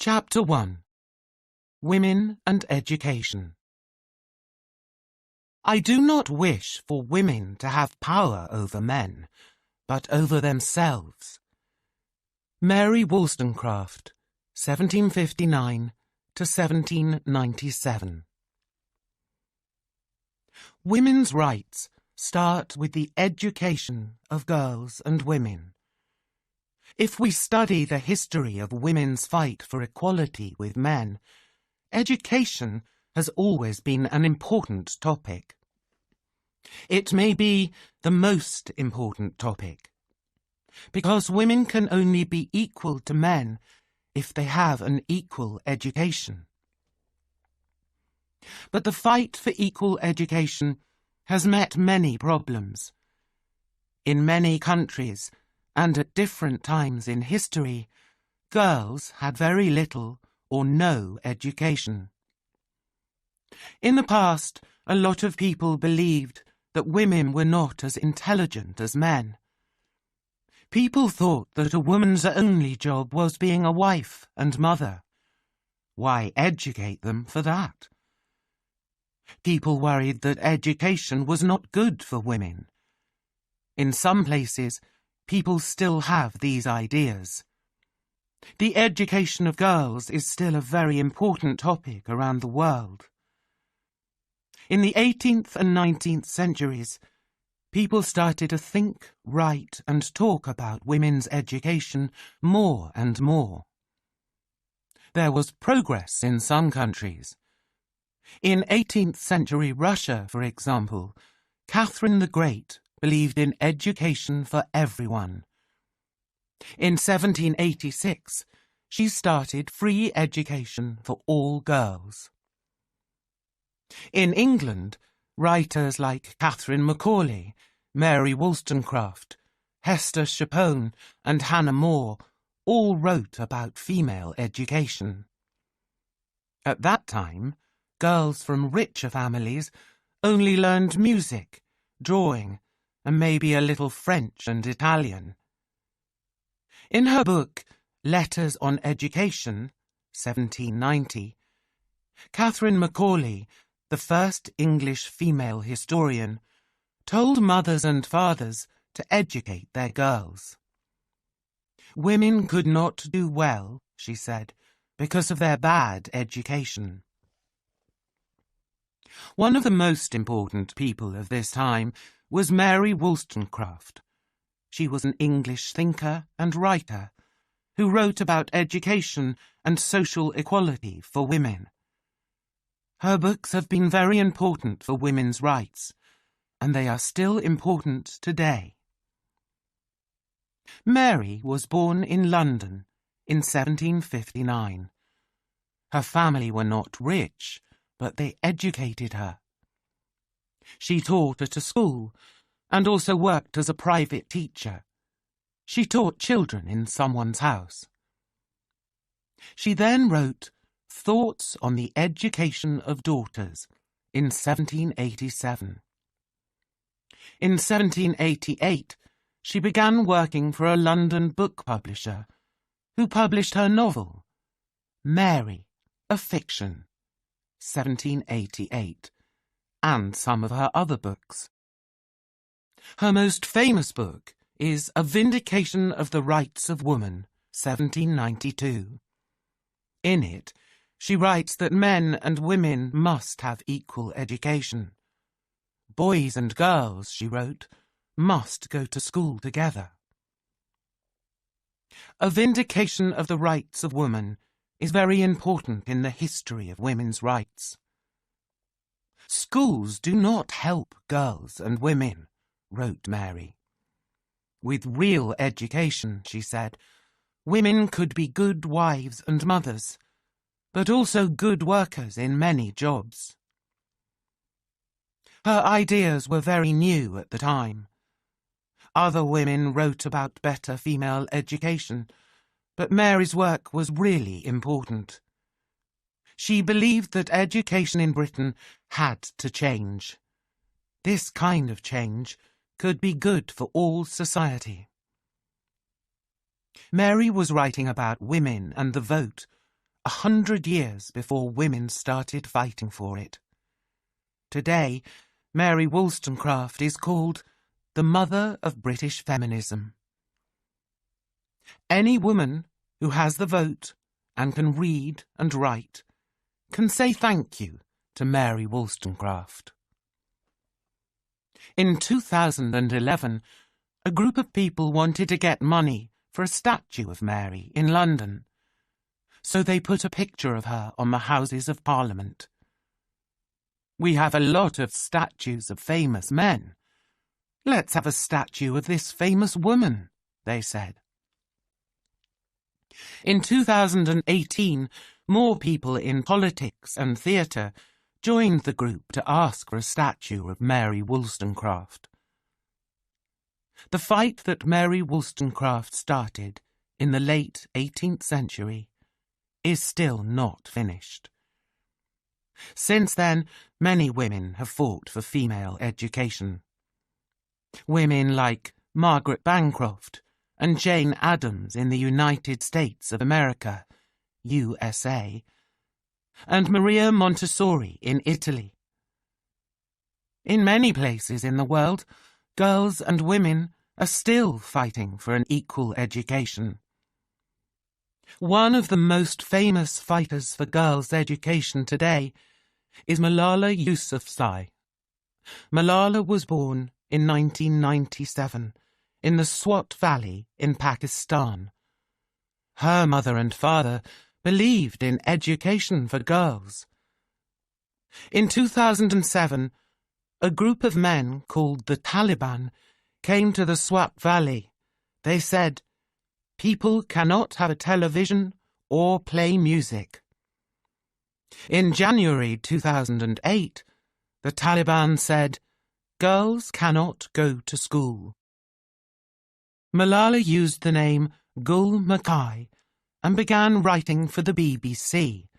Chapter 1. Women and Education. I do not wish for women to have power over men, but over themselves. Mary Wollstonecraft, 1759 to 1797. Women's rights start with the education of girls and women. If we study the history of women's fight for equality with men, education has always been an important topic. It may be the most important topic, because women can only be equal to men if they have an equal education. But the fight for equal education has met many problems. In many countries, and at different times in history, girls had very little or no education. In the past, a lot of people believed that women were not as intelligent as men. People thought that a woman's only job was being a wife and mother. Why educate them for that? People worried that education was not good for women. In some places, people still have these ideas. The education of girls is still a very important topic around the world. In the 18th and 19th centuries, people started to think, write, and talk about women's education more and more. There was progress in some countries. In 18th century Russia, for example, Catherine the Great believed in education for everyone. In 1786, she started free education for all girls. In England, writers like Catherine Macaulay, Mary Wollstonecraft, Hester Chapone, and Hannah More all wrote about female education. At that time, girls from richer families only learned music, drawing, and maybe a little French and Italian. In her book, Letters on Education, 1790, Catherine Macaulay, the first English female historian, told mothers and fathers to educate their girls. Women could not do well, she said, because of their bad education. One of the most important people of this time was Mary Wollstonecraft. She was an English thinker and writer who wrote about education and social equality for women. Her books have been very important for women's rights, and they are still important today. Mary was born in London in 1759. Her family were not rich, but they educated her. She taught at a school and also worked as a private teacher. She taught children in someone's house. She then wrote Thoughts on the Education of Daughters in 1787. In 1788, she began working for a London book publisher who published her novel, Mary, a Fiction, 1788, and some of her other books. Her most famous book is A Vindication of the Rights of Woman, 1792. In it, she writes that men and women must have equal education. Boys and girls, she wrote, must go to school together. A Vindication of the Rights of Woman is very important in the history of women's rights. Schools do not help girls and women, wrote Mary. With real education, she said, women could be good wives and mothers, but also good workers in many jobs. Her ideas were very new at the time. Other women wrote about better female education, but Mary's work was really important. She believed that education in Britain had to change. This kind of change could be good for all society. Mary was writing about women and the vote, 100 years before women started fighting for it. Today, Mary Wollstonecraft is called the mother of British feminism. Any woman who has the vote and can read and write can say thank you to Mary Wollstonecraft. In 2011, a group of people wanted to get money for a statue of Mary in London, so they put a picture of her on the Houses of Parliament. We have a lot of statues of famous men. Let's have a statue of this famous woman, they said. In 2018, more people in politics and theatre joined the group to ask for a statue of Mary Wollstonecraft. The fight that Mary Wollstonecraft started in the late 18th century is still not finished. Since then, many women have fought for female education. Women like Margaret Bancroft and Jane Addams in the United States of America, USA, and Maria Montessori in Italy. In many places in the world, girls and women are still fighting for an equal education. One of the most famous fighters for girls' education today is Malala Yousafzai. Malala was born in 1997 in the Swat Valley in Pakistan. Her mother and father believed in education for girls. In 2007, a group of men called the Taliban came to the Swat Valley. They said, "People cannot have a television or play music." In January 2008, the Taliban said, "Girls cannot go to school." Malala used the name Gul Mackay and began writing for the BBC,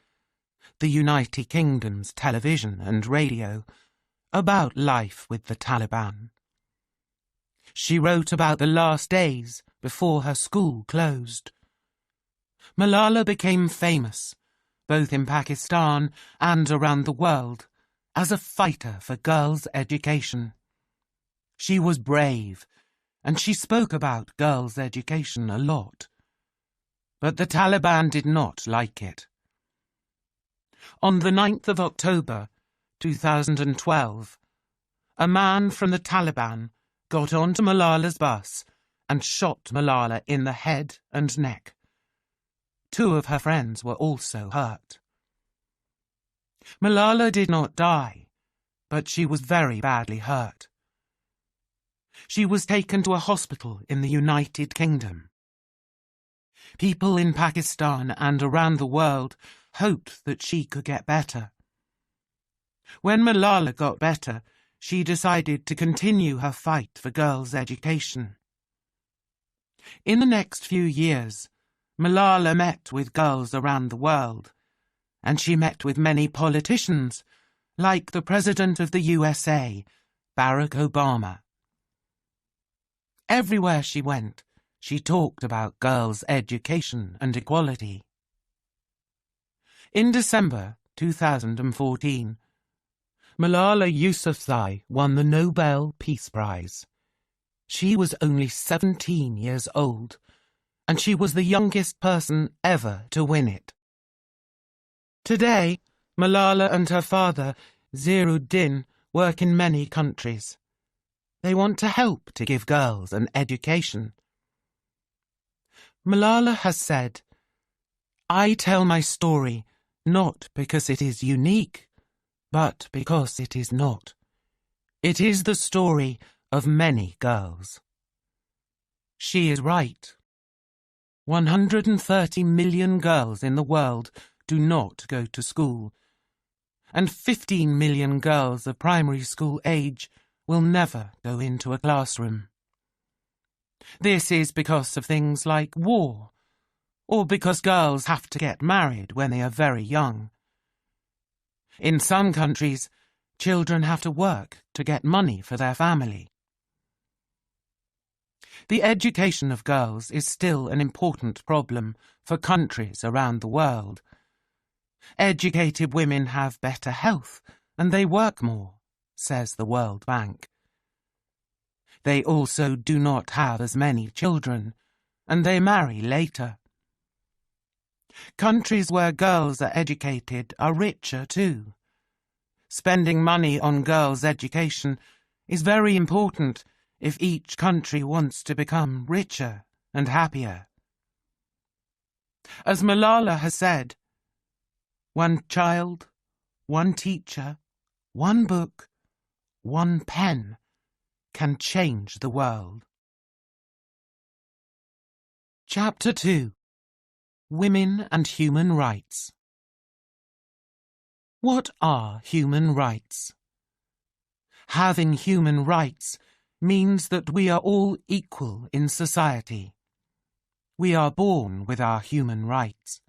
the United Kingdom's television and radio, about life with the Taliban. She wrote about the last days before her school closed. Malala became famous, both in Pakistan and around the world, as a fighter for girls' education. She was brave, and she spoke about girls' education a lot. But the Taliban did not like it. On the 9th of October, 2012, a man from the Taliban got onto Malala's bus and shot Malala in the head and neck. 2 of her friends were also hurt. Malala did not die, but she was very badly hurt. She was taken to a hospital in the United Kingdom. People in Pakistan and around the world hoped that she could get better. When Malala got better, she decided to continue her fight for girls' education. In the next few years, Malala met with girls around the world, and she met with many politicians, like the President of the USA, Barack Obama. Everywhere she went, she talked about girls' education and equality. In December 2014, Malala Yousafzai won the Nobel Peace Prize. She was only 17 years old, and she was the youngest person ever to win it. Today, Malala and her father, Ziauddin, work in many countries. They want to help to give girls an education. Malala has said, "I tell my story not because it is unique, but because it is not. It is the story of many girls." She is right. 130 million girls in the world do not go to school, and 15 million girls of primary school age will never go into a classroom. This is because of things like war, or because girls have to get married when they are very young. In some countries, children have to work to get money for their family. The education of girls is still an important problem for countries around the world, Educated women have better health and they work more, says the World Bank. They also do not have as many children, and they marry later. Countries where girls are educated are richer too. Spending money on girls' education is very important if each country wants to become richer and happier. As Malala has said, one child, one teacher, one book, one pen can change the world. Chapter 2. Women and Human Rights. What are human rights? Having human rights means that we are all equal in society. We are born with our human rights.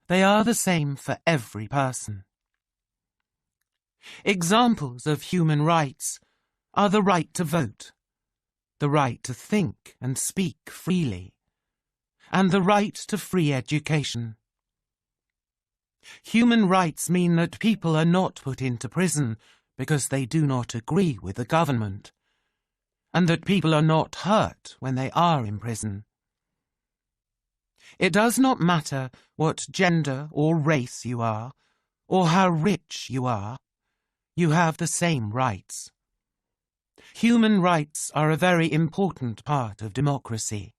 They are the same for every person. Examples of human rights are the right to vote, the right to think and speak freely, and the right to free education. Human rights mean that people are not put into prison because they do not agree with the government, and that people are not hurt when they are in prison. It does not matter what gender or race you are, or how rich you are. You have the same rights. Human rights are a very important part of democracy.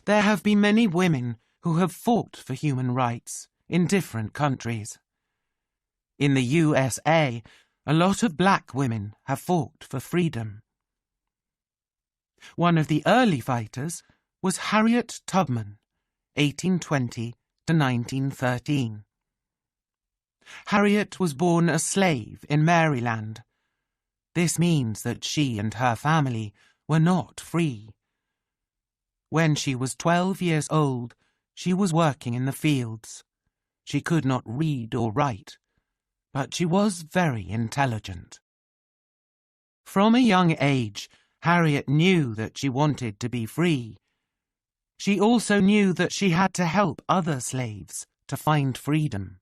There have been many women who have fought for human rights in different countries. In the USA, a lot of black women have fought for freedom. One of the early fighters was Harriet Tubman, 1820 to 1913. Harriet was born a slave in Maryland. This means that she and her family were not free. When she was 12 years old, she was working in the fields. She could not read or write, but she was very intelligent. From a young age, Harriet knew that she wanted to be free. She also knew that she had to help other slaves to find freedom.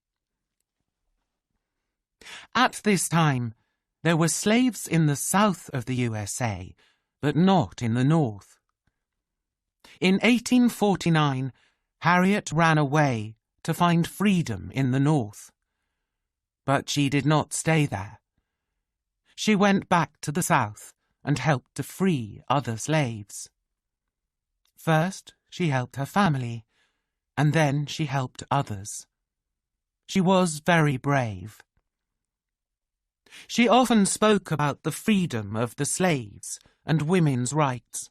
At this time, there were slaves in the south of the USA, but not in the north. In 1849, Harriet ran away to find freedom in the north. But she did not stay there. She went back to the south and helped to free other slaves. First, she helped her family, and then she helped others. She was very brave. She often spoke about the freedom of the slaves and women's rights.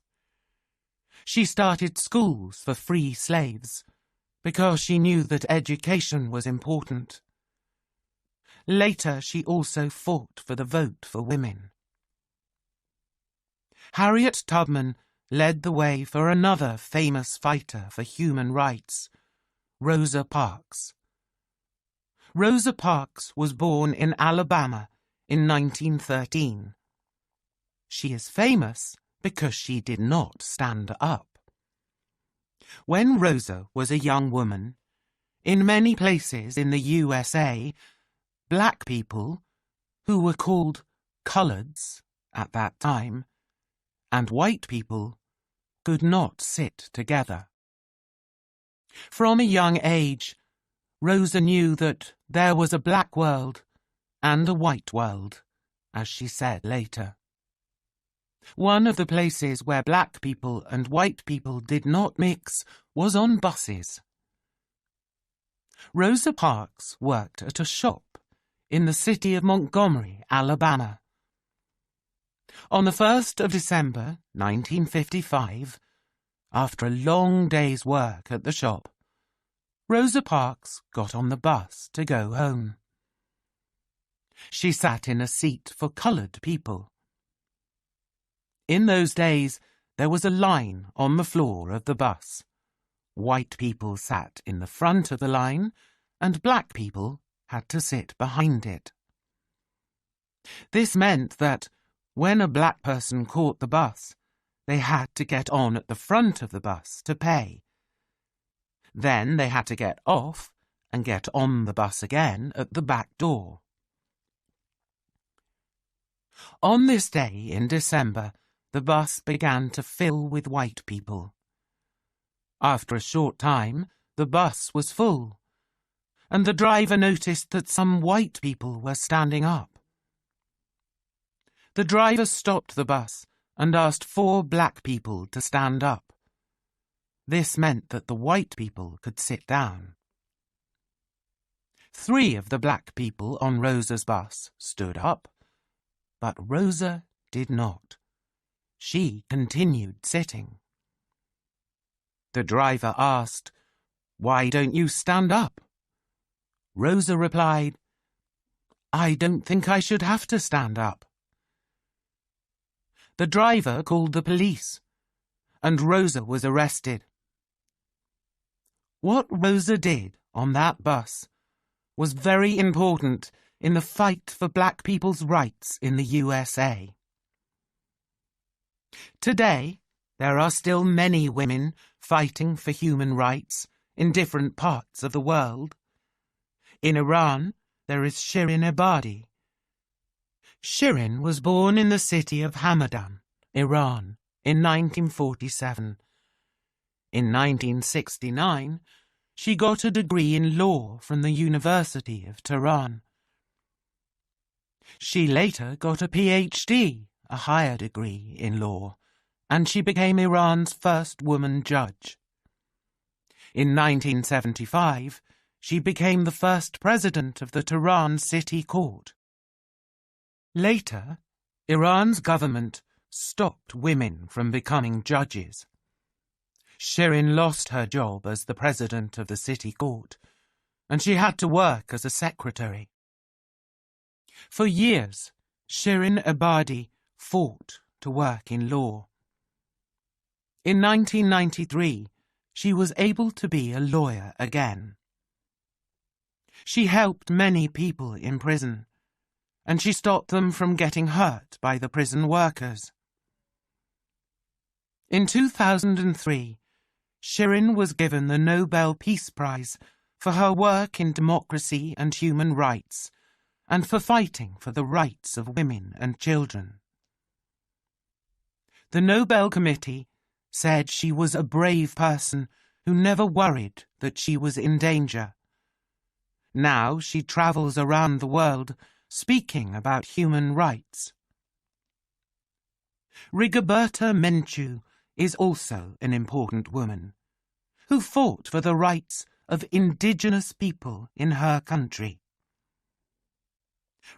She started schools for free slaves because she knew that education was important. Later, she also fought for the vote for women. Harriet Tubman led the way for another famous fighter for human rights, Rosa Parks. Rosa Parks was born in Alabama in 1913. She is famous because she did not stand up. When Rosa was a young woman, in many places in the USA, black people, who were called coloreds at that time, and white people could not sit together. From a young age, Rosa knew that there was a black world and a white world, as she said later. One of the places where black people and white people did not mix was on buses. Rosa Parks worked at a shop in the city of Montgomery, Alabama. On the 1st of December, 1955, after a long day's work at the shop, Rosa Parks got on the bus to go home. She sat in a seat for coloured people. In those days, there was a line on the floor of the bus. White people sat in the front of the line, and black people had to sit behind it. This meant that when a black person caught the bus, they had to get on at the front of the bus to pay. Then they had to get off and get on the bus again at the back door. On this day in December, the bus began to fill with white people. After a short time, the bus was full, and the driver noticed that some white people were standing up. The driver stopped the bus and asked 4 black people to stand up. This meant that the white people could sit down. 3 of the black people on Rosa's bus stood up, but Rosa did not. She continued sitting. The driver asked, "Why don't you stand up?" Rosa replied, "I don't think I should have to stand up." The driver called the police, and Rosa was arrested. What Rosa did on that bus was very important in the fight for black people's rights in the USA. Today, there are still many women fighting for human rights in different parts of the world. In Iran, there is Shirin Ebadi. Shirin was born in the city of Hamadan, Iran, in 1947. In 1969, she got a degree in law from the University of Tehran. She later got a PhD, a higher degree in law, and she became Iran's first woman judge. In 1975, she became the first president of the Tehran City Court. Later, Iran's government stopped women from becoming judges. Shirin lost her job as the president of the city court, and she had to work as a secretary. For years, Shirin Ebadi fought to work in law. In 1993, she was able to be a lawyer again. She helped many people in prison, and she stopped them from getting hurt by the prison workers. In 2003, Shirin was given the Nobel Peace Prize for her work in democracy and human rights, and for fighting for the rights of women and children. The Nobel Committee said she was a brave person who never worried that she was in danger. Now she travels around the world speaking about human rights. Rigoberta Menchú is also an important woman who fought for the rights of indigenous people in her country.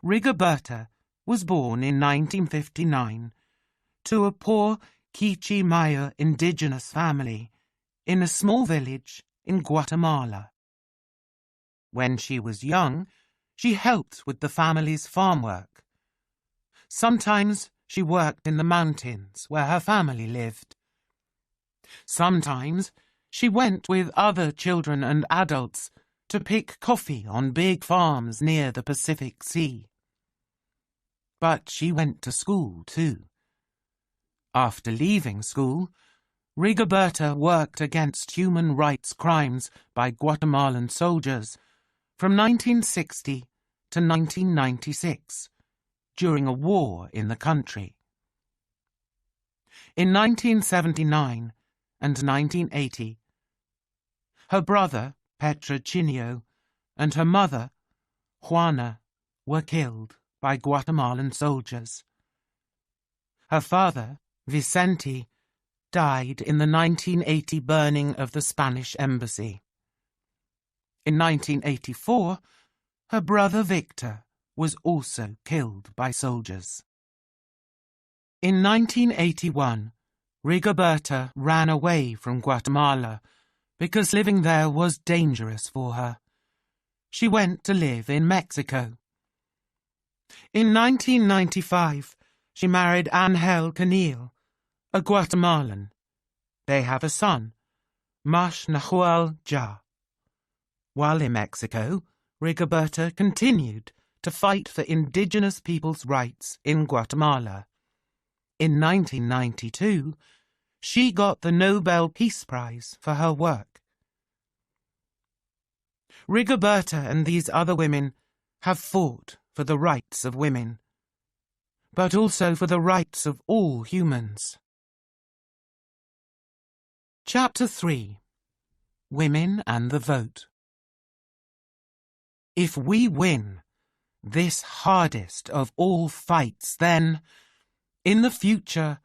Rigoberta was born in 1959 to a poor Quiché Maya indigenous family in a small village in Guatemala. When she was young, she helped with the family's farm work. Sometimes she worked in the mountains where her family lived. Sometimes she went with other children and adults to pick coffee on big farms near the Pacific Sea. But she went to school too. After leaving school, Rigoberta worked against human rights crimes by Guatemalan soldiers from 1960 to 1996, during a war in the country. In 1979 and 1980, her brother, Petrochinio, and her mother, Juana, were killed by Guatemalan soldiers. Her father, Vicente, died in the 1980 burning of the Spanish embassy. In 1984, her brother Victor was also killed by soldiers. In 1981, Rigoberta ran away from Guatemala because living there was dangerous for her. She went to live in Mexico. In 1995, she married Ángel Canil, a Guatemalan. They have a son, Mash Nahuel Ja. While in Mexico, Rigoberta continued to fight for indigenous people's rights in Guatemala. In 1992, she got the Nobel Peace Prize for her work. Rigoberta and these other women have fought for the rights of women, but also for the rights of all humans. Chapter 3. Women and the Vote. If we win this hardest of all fights, then, in the future,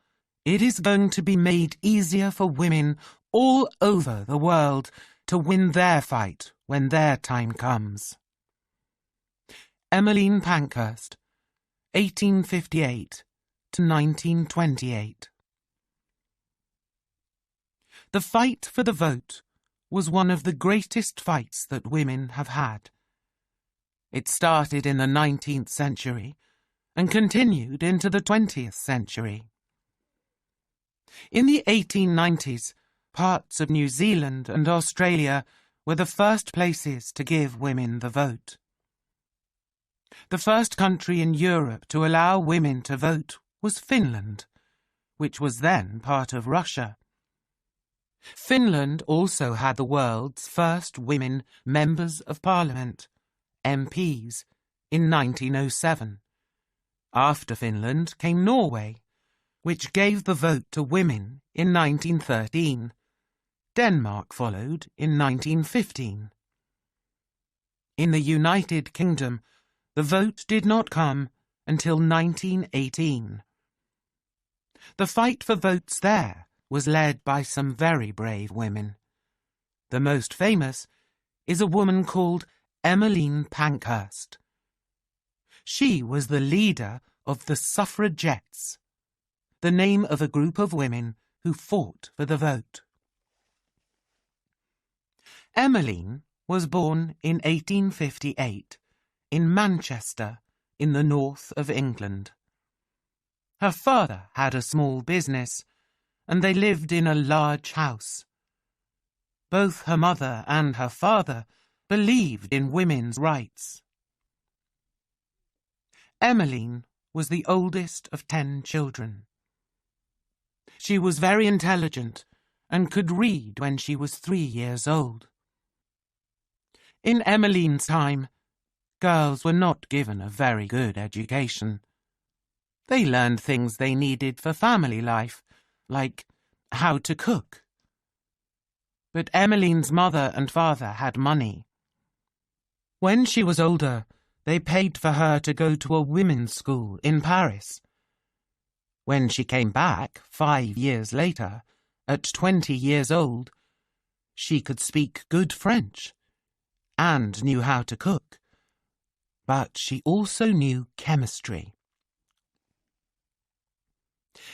it is going to be made easier for women all over the world to win their fight when their time comes. Emmeline Pankhurst, 1858 to 1928. The fight for the vote was one of the greatest fights that women have had. It started in the 19th century and continued into the 20th century. In the 1890s, parts of New Zealand and Australia were the first places to give women the vote. The first country in Europe to allow women to vote was Finland, which was then part of Russia. Finland also had the world's first women members of parliament, MPs, in 1907. After Finland came Norway, which gave the vote to women in 1913. Denmark followed in 1915. In the United Kingdom, the vote did not come until 1918. The fight for votes there was led by some very brave women. The most famous is a woman called Emmeline Pankhurst. She was the leader of the suffragettes, the name of a group of women who fought for the vote. Emmeline was born in 1858 in Manchester, in the north of England. Her father had a small business, and they lived in a large house. Both her mother and her father believed in women's rights. Emmeline was the oldest of 10 children. She was very intelligent and could read when she was 3 years old. In Emmeline's time, girls were not given a very good education. They learned things they needed for family life, like how to cook. But Emmeline's mother and father had money. When she was older, they paid for her to go to a women's school in Paris. When she came back 5 years later, at 20 years old, she could speak good French and knew how to cook, but she also knew chemistry.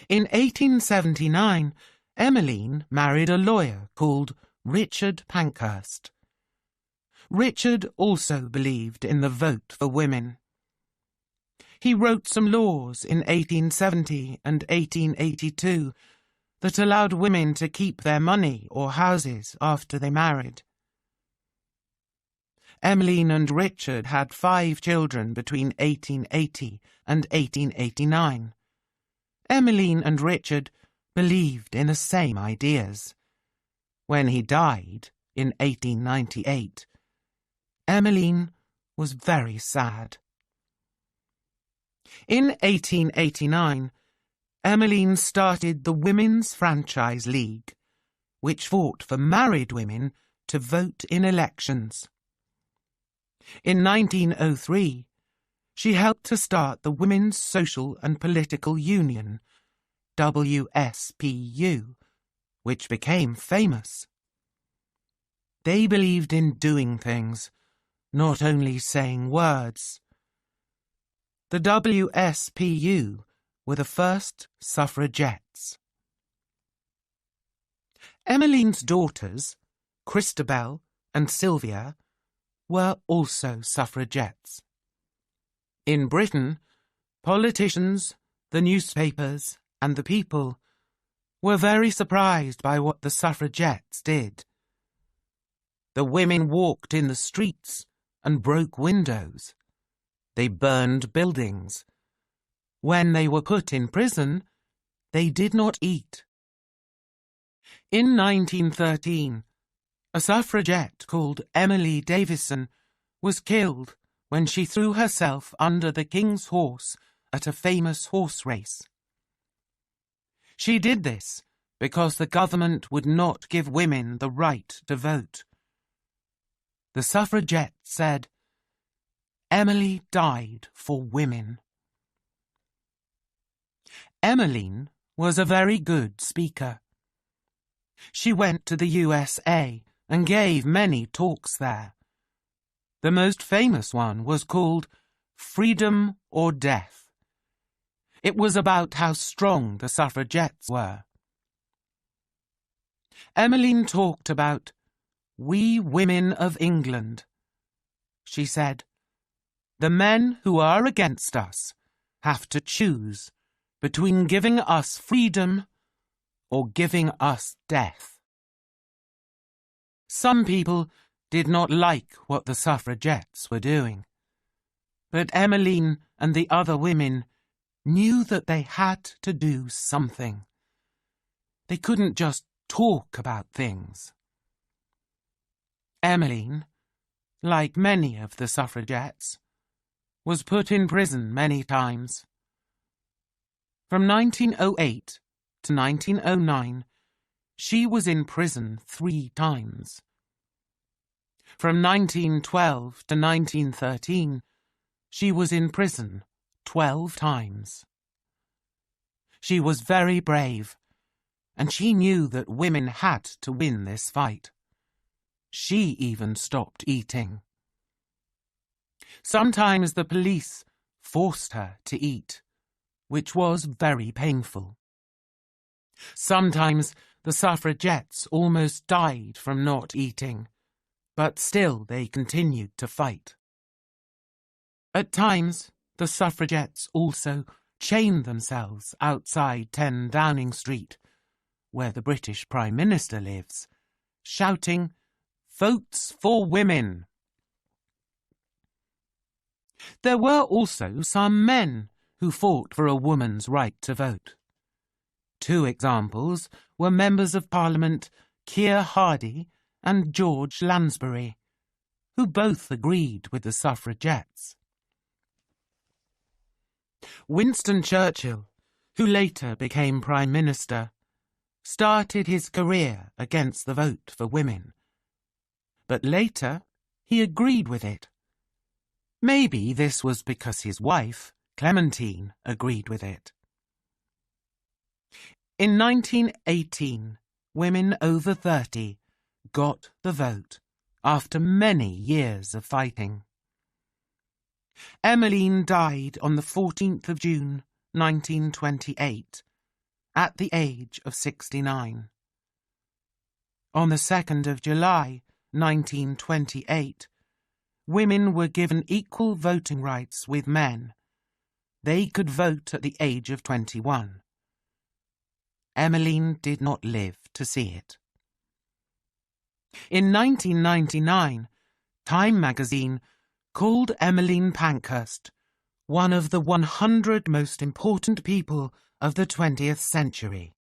In 1879, Emmeline married a lawyer called Richard Pankhurst. Richard also believed in the vote for women. He wrote some laws in 1870 and 1882 that allowed women to keep their money or houses after they married. Emmeline and Richard had 5 children between 1880 and 1889. Emmeline and Richard believed in the same ideas. When he died in 1898, Emmeline was very sad. In 1889, Emmeline started the Women's Franchise League, which fought for married women to vote in elections. In 1903, she helped to start the Women's Social and Political Union, WSPU, which became famous. They believed in doing things, not only saying words. The WSPU were the first suffragettes. Emmeline's daughters, Christabel and Sylvia, were also suffragettes. In Britain, politicians, the newspapers, and the people were very surprised by what the suffragettes did. The women walked in the streets and broke windows. They burned buildings. When they were put in prison, they did not eat. In 1913, A suffragette called Emily Davison was killed when she threw herself under the King's horse at a famous horse race. She did this because the government would not give women the right to vote. The suffragette said, "Emily died for women." Emmeline was a very good speaker. She went to the USA and gave many talks there. The most famous one was called Freedom or Death. It was about how strong the suffragettes were. Emmeline talked about "We women of England." She said, "The men who are against us have to choose between giving us freedom or giving us death." Some people did not like what the suffragettes were doing, but Emmeline and the other women knew that they had to do something. They couldn't just talk about things. Emmeline, like many of the suffragettes, was put in prison many times. From 1908 to 1909, she was in prison 3 times. From 1912 to 1913, she was in prison 12 times. She was very brave, and she knew that women had to win this fight. She even stopped eating. Sometimes the police forced her to eat, which was very painful. Sometimes the suffragettes almost died from not eating, but still they continued to fight. At times, the suffragettes also chained themselves outside 10 Downing Street, where the British Prime Minister lives, shouting, "Votes for women!" There were also some men who fought for a woman's right to vote. 2 examples were Members of Parliament Keir Hardie and George Lansbury, who both agreed with the suffragettes. Winston Churchill, who later became Prime Minister, started his career against the vote for women, but later he agreed with it. Maybe this was because his wife, Clementine, agreed with it. In 1918, women over 30 got the vote after many years of fighting. Emmeline died on the 14th of June, 1928, at the age of 69. On the 2nd of July, 1928, women were given equal voting rights with men. They could vote at the age of 21. Emmeline did not live to see it. In 1999, Time magazine called Emmeline Pankhurst one of the 100 most important people of the 20th century.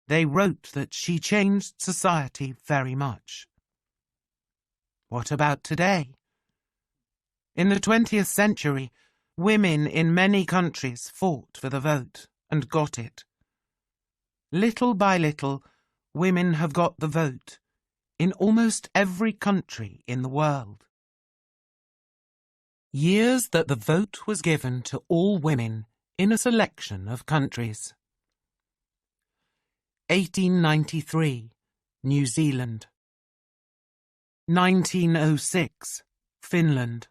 They wrote that she changed society very much. What about today? In the 20th century, women in many countries fought for the vote and got it. Little by little, women have got the vote in almost every country in the world. Years that the vote was given to all women in a selection of countries. 1893, New Zealand. 1906, Finland.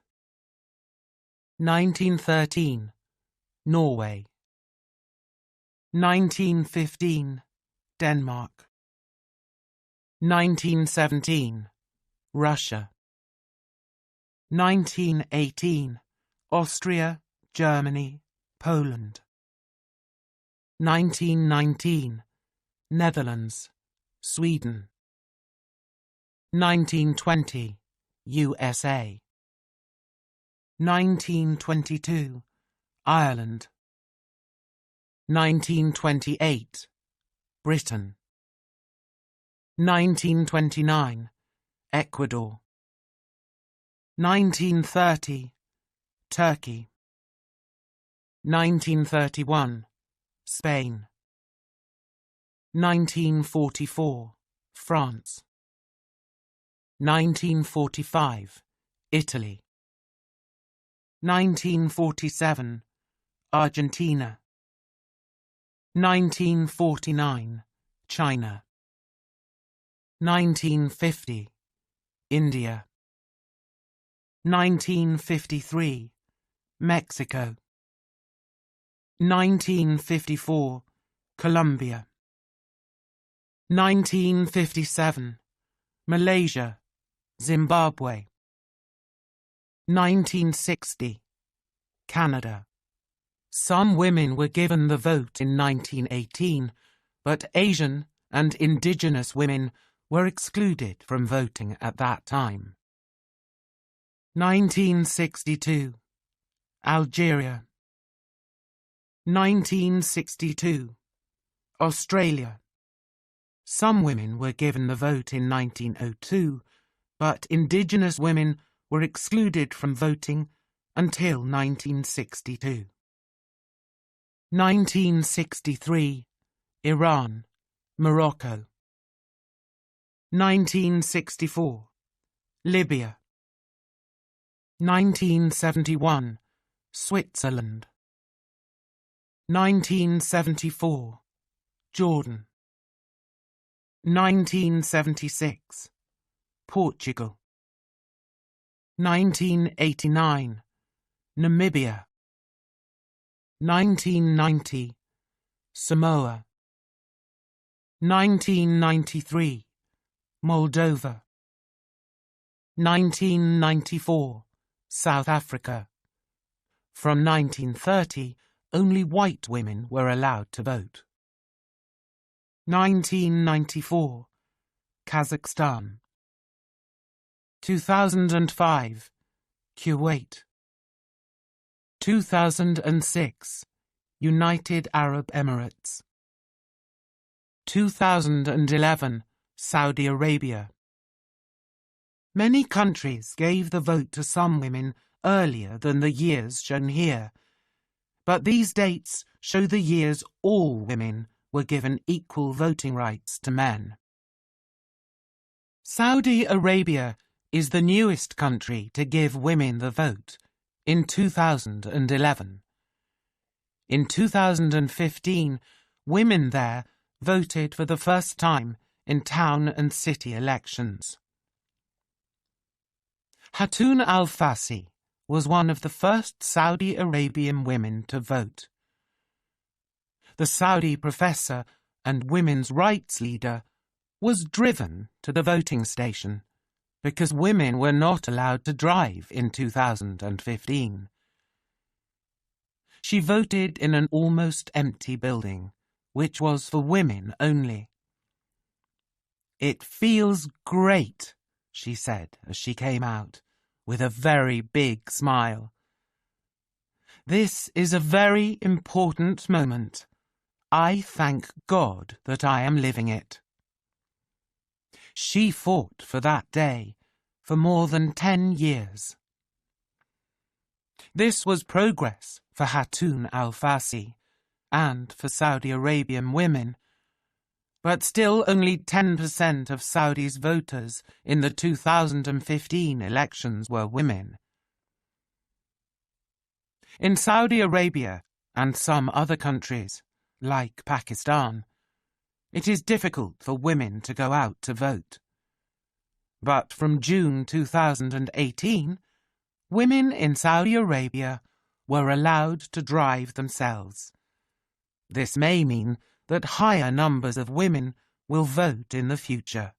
1913, Norway. 1915, Denmark. 1917, Russia. 1918, Austria, Germany, Poland. 1919, Netherlands, Sweden. 1920, USA. 1922, Ireland. 1928, Britain. 1929, Ecuador. 1930, Turkey. 1931, Spain. 1944, France. 1945, Italy. 1947, Argentina. 1949, China. 1950, India. 1953, Mexico. 1954, Colombia. 1957, Malaysia, Zimbabwe. 1960, Canada. Some women were given the vote in 1918, but Asian and indigenous women were excluded from voting at that time. 1962, Algeria. 1962, Australia. Some women were given the vote in 1902, but indigenous women were excluded from voting until 1962. 1963, Iran, Morocco. 1964, Libya. 1971, Switzerland. 1974, Jordan. 1976, Portugal. 1989, Namibia. 1990, Samoa. 1993, Moldova. 1994, South Africa. From 1930, only white women were allowed to vote. 1994, Kazakhstan. 2005, Kuwait. 2006, United Arab Emirates. 2011, Saudi Arabia. Many countries gave the vote to some women earlier than the years shown here, but these dates show the years all women were given equal voting rights to men. Saudi Arabia is the newest country to give women the vote, in 2011. In 2015, women there voted for the first time in town and city elections. Hatun al-Fassi was one of the first Saudi Arabian women to vote. The Saudi professor and women's rights leader was driven to the voting station because women were not allowed to drive in 2015. She voted in an almost empty building, which was for women only. "It feels great," she said as she came out, with a very big smile. "This is a very important moment. I thank God that I am living it." She fought for that day for more than 10 years. This was progress for Hatun al-Fassi and for Saudi Arabian women, but still only 10% of Saudi's voters in the 2015 elections were women. In Saudi Arabia and some other countries, like Pakistan, it is difficult for women to go out to vote. But from June 2018, women in Saudi Arabia were allowed to drive themselves. This may mean that higher numbers of women will vote in the future.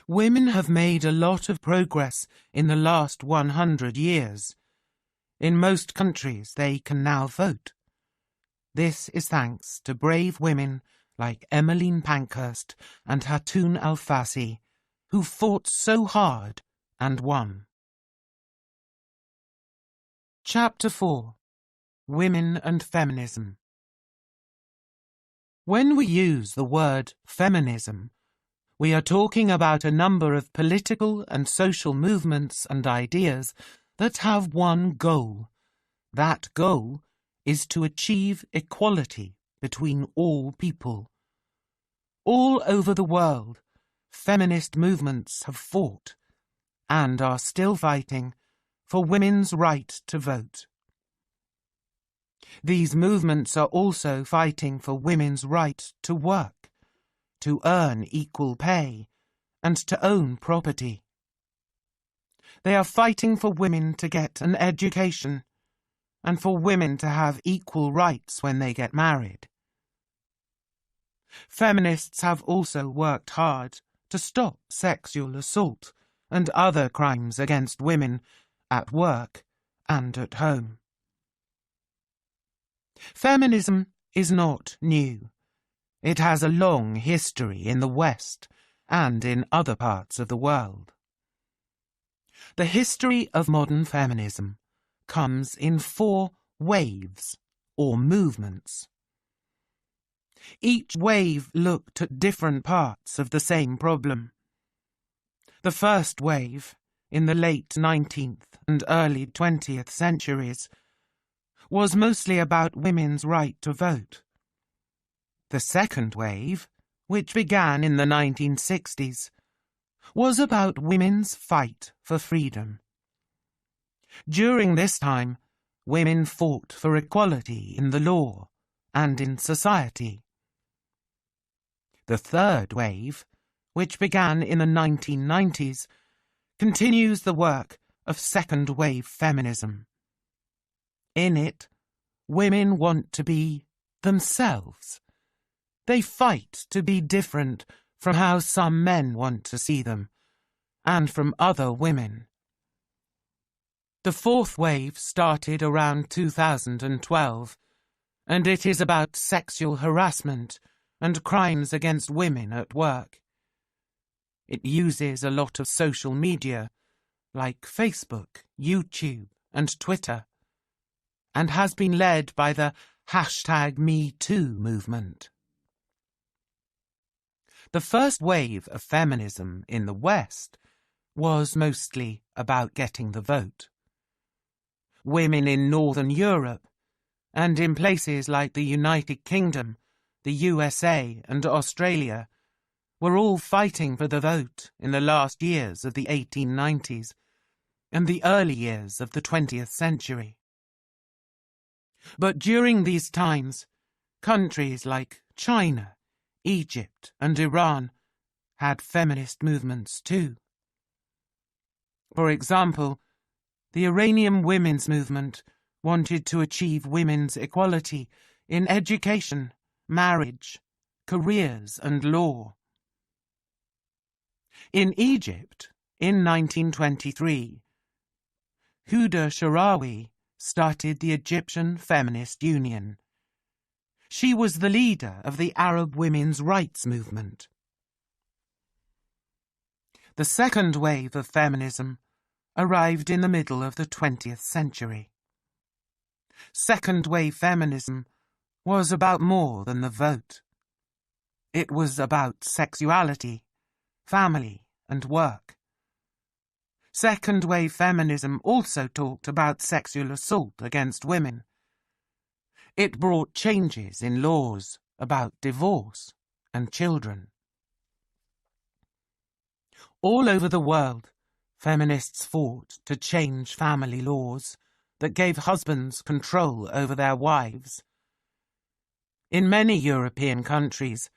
Women have made a lot of progress in the last 100 years. In most countries, they can now vote. This is thanks to brave women like Emmeline Pankhurst and Hatun al-Fassi, who fought so hard and won. Chapter 4. Women and Feminism. When we use the word feminism, We are talking about a number of political and social movements and ideas that have one goal. That goal is to achieve equality between all people. All over the world, feminist movements have fought, and are still fighting, for women's right to vote. These movements are also fighting for women's right to work, to earn equal pay, and to own property. They are fighting for women to get an education, and for women to have equal rights when they get married. Feminists have also worked hard to stop sexual assault and other crimes against women at work and at home. Feminism is not new. It has a long history in the West and in other parts of the world. The history of modern feminism comes in 4 waves or movements. Each wave looked at different parts of the same problem. The first wave, in the late 19th and early 20th centuries, was mostly about women's right to vote. The second wave, which began in the 1960s, was about women's fight for freedom. During this time, women fought for equality in the law and in society. The third wave, which began in the 1990s, continues the work of second-wave feminism. In it, women want to be themselves. They fight to be different from how some men want to see them, and from other women. The fourth wave started around 2012, and it is about sexual harassment and crimes against women at work. It uses a lot of social media, like Facebook, YouTube, and Twitter, and has been led by the #MeToo movement. The first wave of feminism in the West was mostly about getting the vote. Women in Northern Europe, and in places like the United Kingdom, the USA, and Australia, were all fighting for the vote in the last years of the 1890s and the early years of the 20th century. But during these times, countries like China, Egypt, and Iran had feminist movements too. For example, the Iranian women's movement wanted to achieve women's equality in education, marriage, careers, and law. In Egypt, in 1923, Huda Sharawi started the Egyptian Feminist Union. She was the leader of the Arab women's rights movement. The second wave of feminism arrived in the middle of the 20th century. Second-wave feminism was about more than the vote. It was about sexuality, family, and work. Second-wave feminism also talked about sexual assault against women. It brought changes in laws about divorce and children. All over the world, feminists fought to change family laws that gave husbands control over their wives. In many European countries,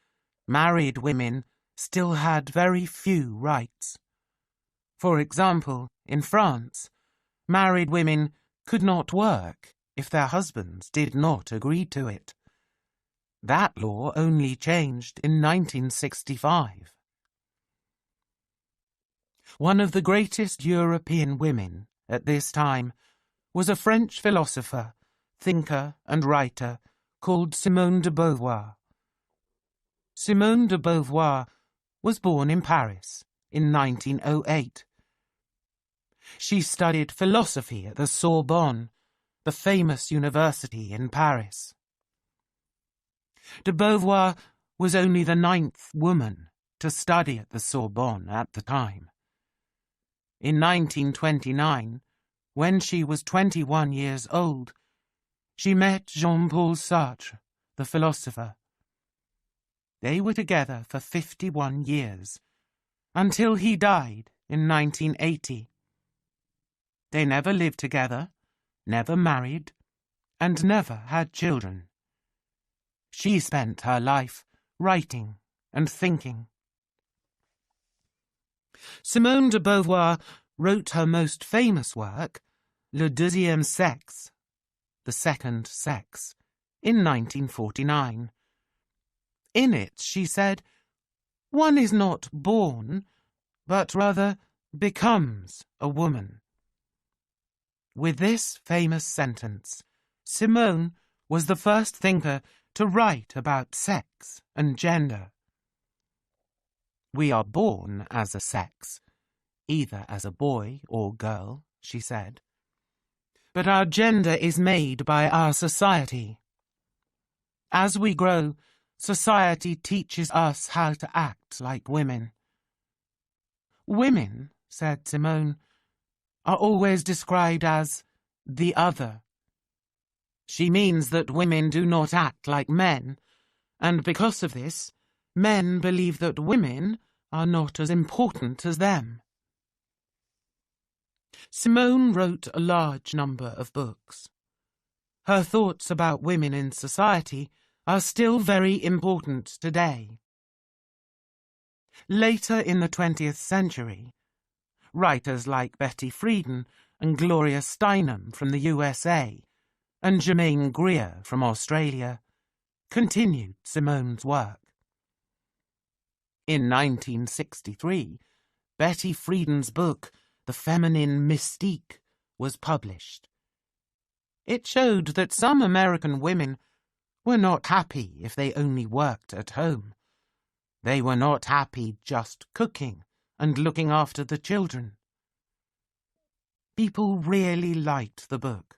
married women still had very few rights. For example, in France, married women could not work if their husbands did not agree to it. That law only changed in 1965. One of the greatest European women at this time was a French philosopher, thinker, and writer called Simone de Beauvoir. Simone de Beauvoir was born in Paris in 1908. She studied philosophy at the Sorbonne, the famous university in Paris. De Beauvoir was only the 9th woman to study at the Sorbonne at the time. In 1929, when she was 21 years old, she met Jean-Paul Sartre, the philosopher. They were together for 51 years, until he died in 1980. They never lived together, never married, and never had children. She spent her life writing and thinking. Simone de Beauvoir wrote her most famous work, Le Deuxième Sexe, The Second Sex, in 1949. In it, she said, "One is not born, but rather becomes a woman." With this famous sentence, Simone was the first thinker to write about sex and gender. "We are born as a sex, either as a boy or girl," she said. "But our gender is made by our society. As we grow, society teaches us how to act like women." "Women," said Simone, "are always described as the other." She means that women do not act like men, and because of this, men believe that women are not as important as them. Simone wrote a large number of books. Her thoughts about women in society are still very important today. Later in the 20th century, writers like Betty Friedan and Gloria Steinem from the USA and Germaine Greer from Australia continued Simone's work. In 1963, Betty Friedan's book, The Feminine Mystique, was published. It showed that some American women were not happy if they only worked at home. They were not happy just cooking and looking after the children. People really liked the book,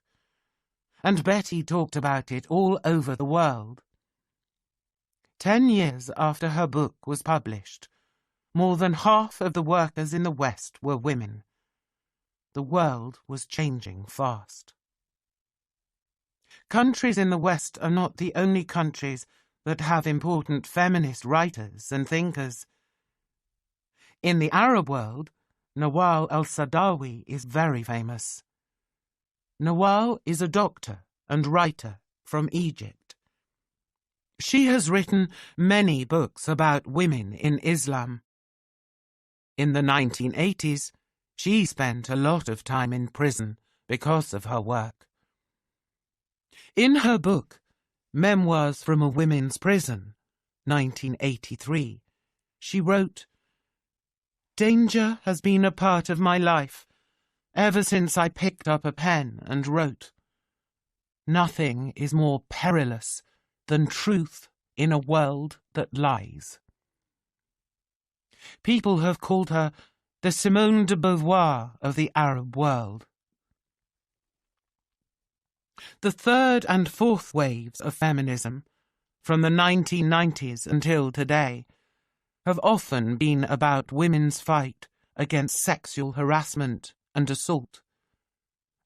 and Betty talked about it all over the world. 10 years after her book was published, more than half of the workers in the West were women. The world was changing fast. Countries in the West are not the only countries that have important feminist writers and thinkers. In the Arab world, Nawal al-Saadawi is very famous. Nawal is a doctor and writer from Egypt. She has written many books about women in Islam. In the 1980s, she spent a lot of time in prison because of her work. In her book, Memoirs from a Women's Prison, 1983, she wrote, "Danger has been a part of my life ever since I picked up a pen and wrote. Nothing is more perilous than truth in a world that lies." People have called her the Simone de Beauvoir of the Arab world. The third and fourth waves of feminism, from the 1990s until today, have often been about women's fight against sexual harassment and assault,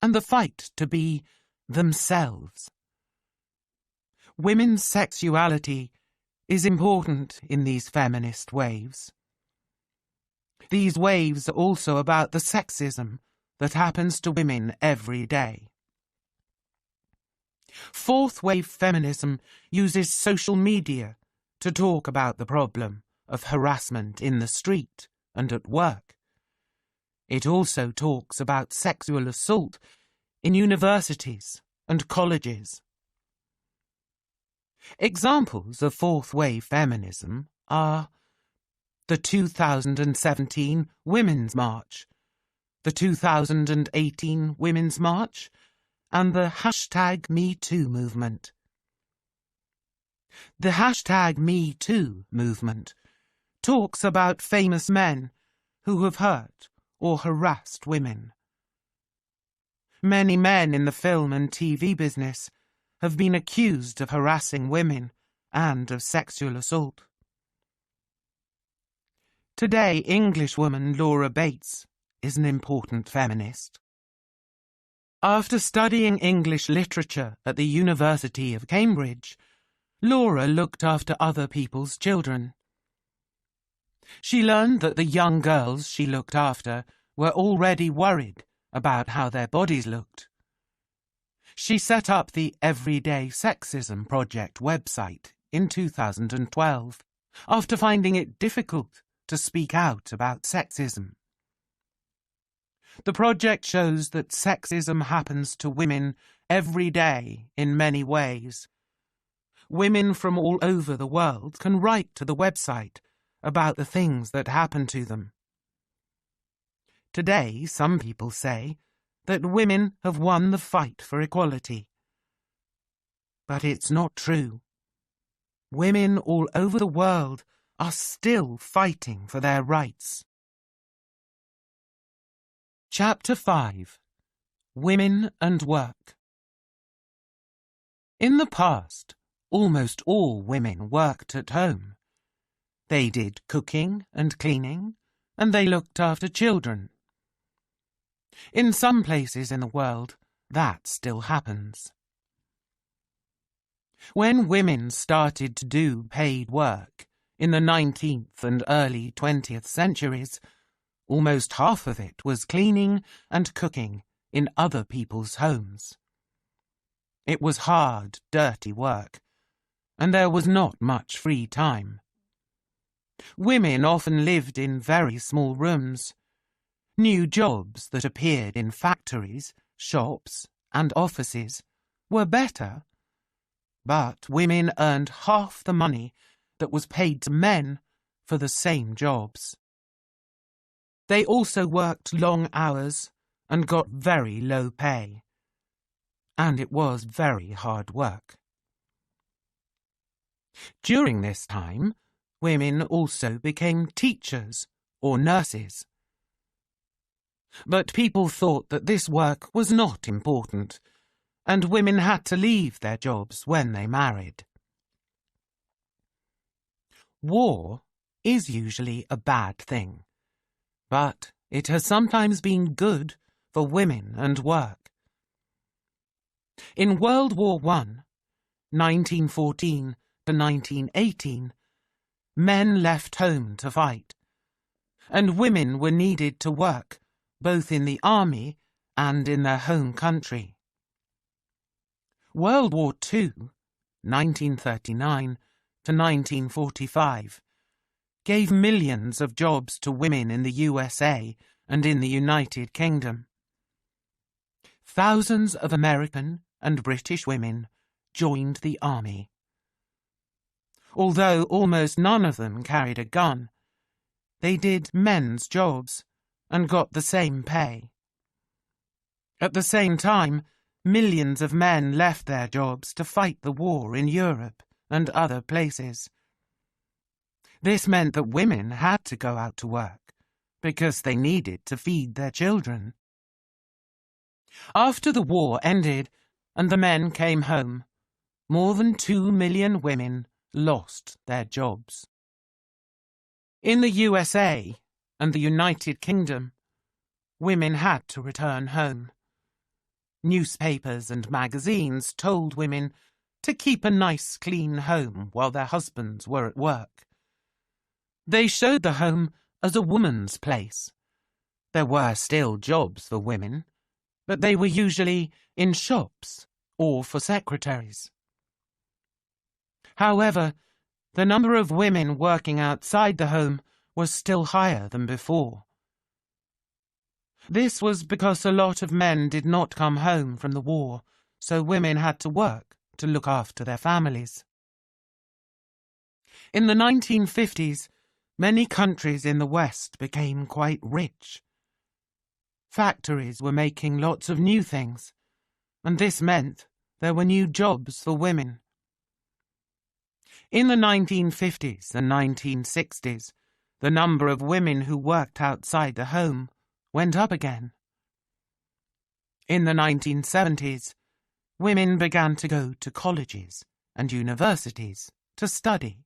and the fight to be themselves. Women's sexuality is important in these feminist waves. These waves are also about the sexism that happens to women every day. Fourth wave feminism uses social media to talk about the problem of harassment in the street and at work. It also talks about sexual assault in universities and colleges. Examples of fourth wave feminism are the 2017 Women's March, the 2018 Women's March, and the #MeToo movement. The #MeToo movement talks about famous men who have hurt or harassed women. Many men in the film and TV business have been accused of harassing women and of sexual assault. Today, Englishwoman Laura Bates is an important feminist. After studying English literature at the University of Cambridge, Laura looked after other people's children. She learned that the young girls she looked after were already worried about how their bodies looked. She set up the Everyday Sexism Project website in 2012, after finding it difficult to speak out about sexism. The project shows that sexism happens to women every day in many ways. Women from all over the world can write to the website about the things that happen to them. Today, some people say that women have won the fight for equality. But it's not true. Women all over the world are still fighting for their rights. Chapter 5. Women and Work. In the past, almost all women worked at home. They did cooking and cleaning, and they looked after children. In some places in the world, that still happens. When women started to do paid work in the 19th and early 20th centuries, almost half of it was cleaning and cooking in other people's homes. It was hard, dirty work, and there was not much free time. Women often lived in very small rooms. New jobs that appeared in factories, shops, and offices were better, but women earned half the money that was paid to men for the same jobs. They also worked long hours and got very low pay, and it was very hard work. During this time, women also became teachers or nurses. But people thought that this work was not important, and women had to leave their jobs when they married. War is usually a bad thing, but it has sometimes been good for women and work. In World War I, 1914 to 1918, men left home to fight, and women were needed to work both in the army and in their home country. World War II, 1939 to 1945, gave millions of jobs to women in the USA and in the United Kingdom. Thousands of American and British women joined the army. Although almost none of them carried a gun, they did men's jobs and got the same pay. At the same time, millions of men left their jobs to fight the war in Europe and other places. This meant that women had to go out to work because they needed to feed their children. After the war ended and the men came home, more than 2 million women lost their jobs. In the USA and the United Kingdom, women had to return home. Newspapers and magazines told women to keep a nice, clean home while their husbands were at work. They showed the home as a woman's place. There were still jobs for women, but they were usually in shops or for secretaries. However, the number of women working outside the home was still higher than before. This was because a lot of men did not come home from the war, so women had to work to look after their families. In the 1950s, many countries in the West became quite rich. Factories were making lots of new things, and this meant there were new jobs for women. In the 1950s and 1960s, the number of women who worked outside the home went up again. In the 1970s, women began to go to colleges and universities to study.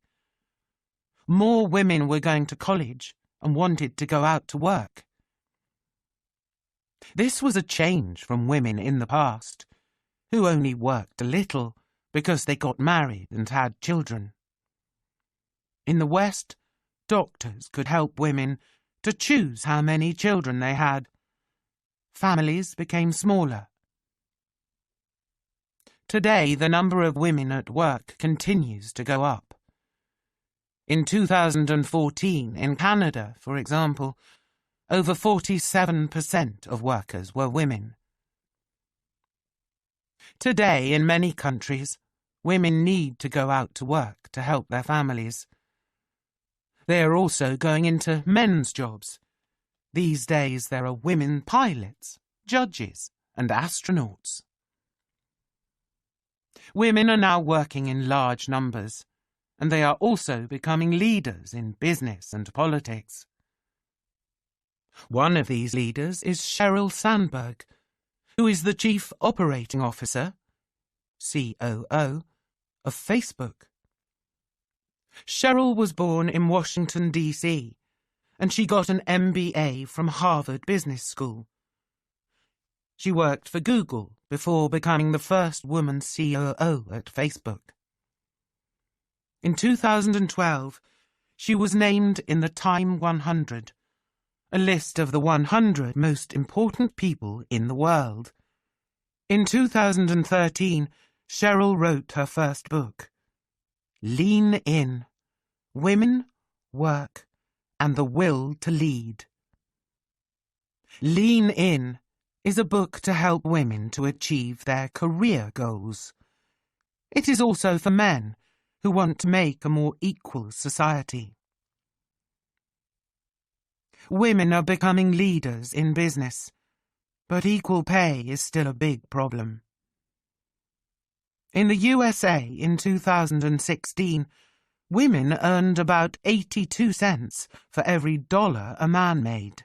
More women were going to college and wanted to go out to work. This was a change from women in the past, who only worked a little because they got married and had children. In the West, doctors could help women to choose how many children they had. Families became smaller. Today, the number of women at work continues to go up. In 2014, in Canada, for example, over 47% of workers were women. Today, in many countries, women need to go out to work to help their families. They are also going into men's jobs. These days there are women pilots, judges, and astronauts. Women are now working in large numbers, and they are also becoming leaders in business and politics. One of these leaders is Sheryl Sandberg, who is the Chief Operating Officer, COO, of Facebook. Sheryl was born in Washington, D.C., and she got an MBA from Harvard Business School. She worked for Google before becoming the first woman COO at Facebook. In 2012, she was named in the Time 100, a list of the 100 most important people in the world. In 2013, Sheryl wrote her first book, Lean In: Women, Work, and the Will to Lead. Lean In is a book to help women to achieve their career goals. It is also for men who want to make a more equal society. Women are becoming leaders in business, but equal pay is still a big problem. In the USA in 2016, women earned about 82 cents for every dollar a man made.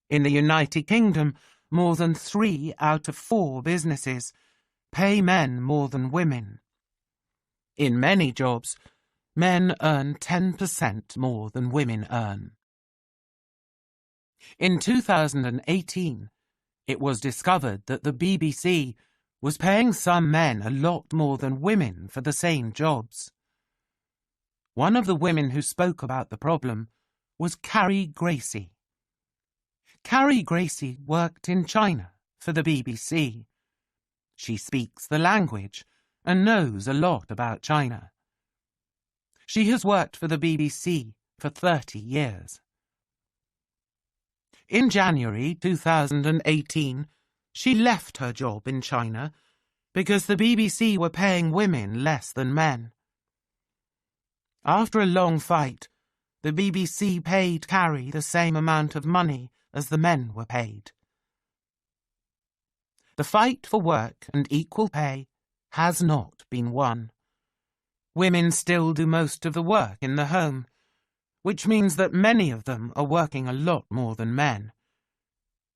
In the United Kingdom, more than 3 out of 4 businesses pay men more than women. In many jobs, men earn 10% more than women earn. In 2018, it was discovered that the BBC was paying some men a lot more than women for the same jobs. One of the women who spoke about the problem was Carrie Gracie. Carrie Gracie worked in China for the BBC. She speaks the language and knows a lot about China. She has worked for the BBC for 30 years. In January 2018, she left her job in China because the BBC were paying women less than men. After a long fight, the BBC paid Carrie the same amount of money as the men were paid. The fight for work and equal pay has not been won. Women still do most of the work in the home, which means that many of them are working a lot more than men.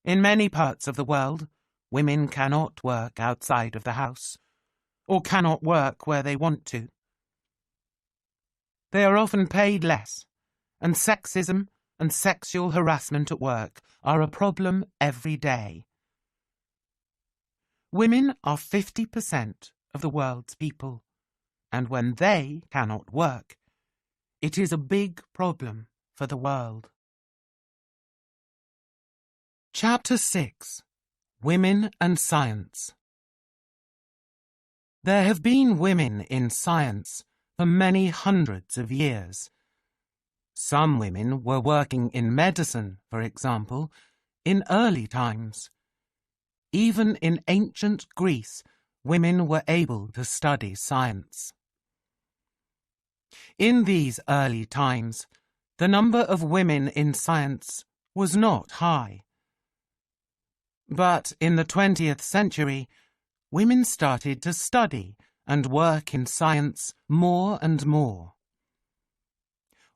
In many parts of the world, women cannot work outside of the house, or cannot work where they want to. They are often paid less, and sexism and sexual harassment at work are a problem every day. Women are 50% of the world's people, and when they cannot work, it is a big problem for the world. Chapter 6: Women and Science. There have been women in science for many hundreds of years. Some women were working in medicine, for example, in early times. Even in ancient Greece, women were able to study science. In these early times, the number of women in science was not high. But in the 20th century, women started to study and work in science more and more.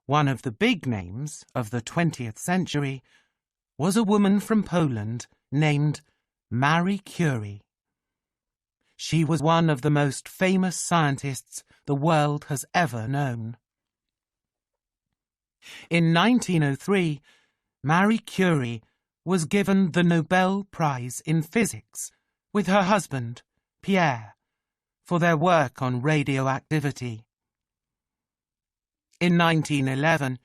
One of the big names of the 20th century was a woman from Poland named Marie Curie. She was one of the most famous scientists the world has ever known. In 1903, Marie Curie was given the Nobel Prize in Physics with her husband, Pierre, for their work on radioactivity. In 1911,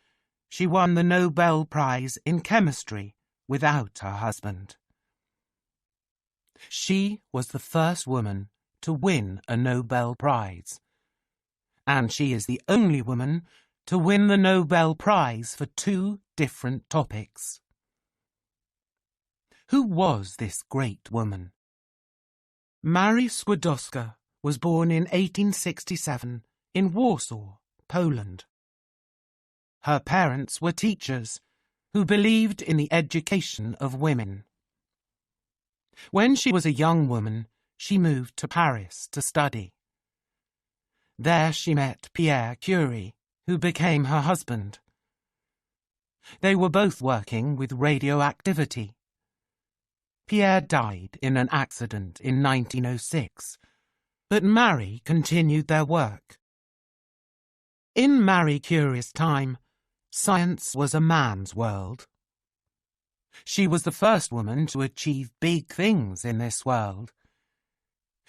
she won the Nobel Prize in Chemistry without her husband. She was the first woman to win a Nobel Prize, and she is the only woman to win the Nobel Prize for 2 different topics. Who was this great woman? Marie Skłodowska was born in 1867 in Warsaw, Poland. Her parents were teachers who believed in the education of women. When she was a young woman, she moved to Paris to study. There she met Pierre Curie, who became her husband. They were both working with radioactivity. Pierre died in an accident in 1906, but Marie continued their work. In Marie Curie's time, science was a man's world. She was the first woman to achieve big things in this world.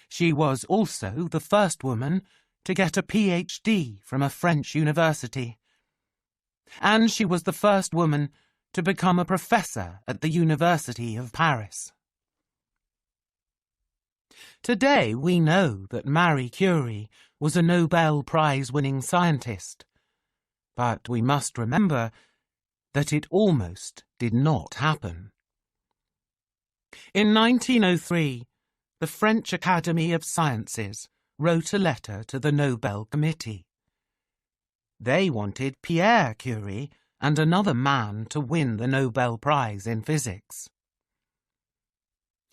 She was also the first woman to get a PhD from a French university. And she was the first woman to become a professor at the University of Paris. Today we know that Marie Curie was a Nobel Prize-winning scientist, but we must remember that it almost did not happen. In 1903, the French Academy of Sciences wrote a letter to the Nobel Committee. They wanted Pierre Curie and another man to win the Nobel Prize in Physics.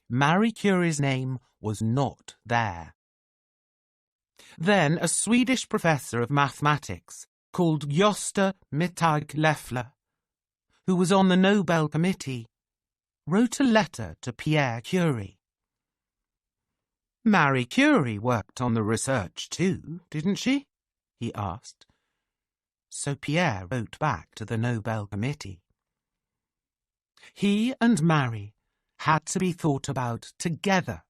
Marie Curie's name was not there. Then a Swedish professor of mathematics called Gösta Mittag-Leffler, who was on the Nobel Committee, wrote a letter to Pierre Curie. Marie Curie worked on the research too, didn't she? He asked. So Pierre wrote back to the Nobel Committee. He and Marie had to be thought about together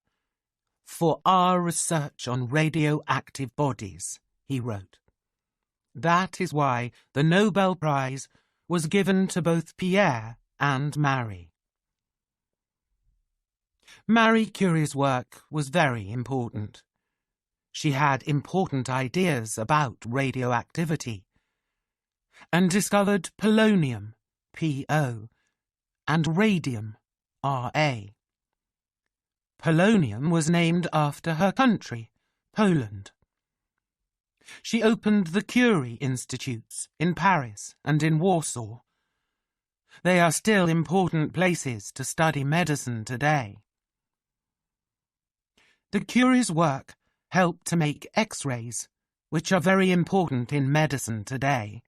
for our research on radioactive bodies, he wrote. That is why the Nobel Prize was given to both Pierre and Marie. Marie Curie's work was very important. She had important ideas about radioactivity and discovered polonium, P-O, and radium, R-A. Polonium was named after her country, Poland. She opened the Curie Institutes in Paris and in Warsaw. They are still important places to study medicine today. The Curie's work helped to make X-rays, which are very important in medicine today.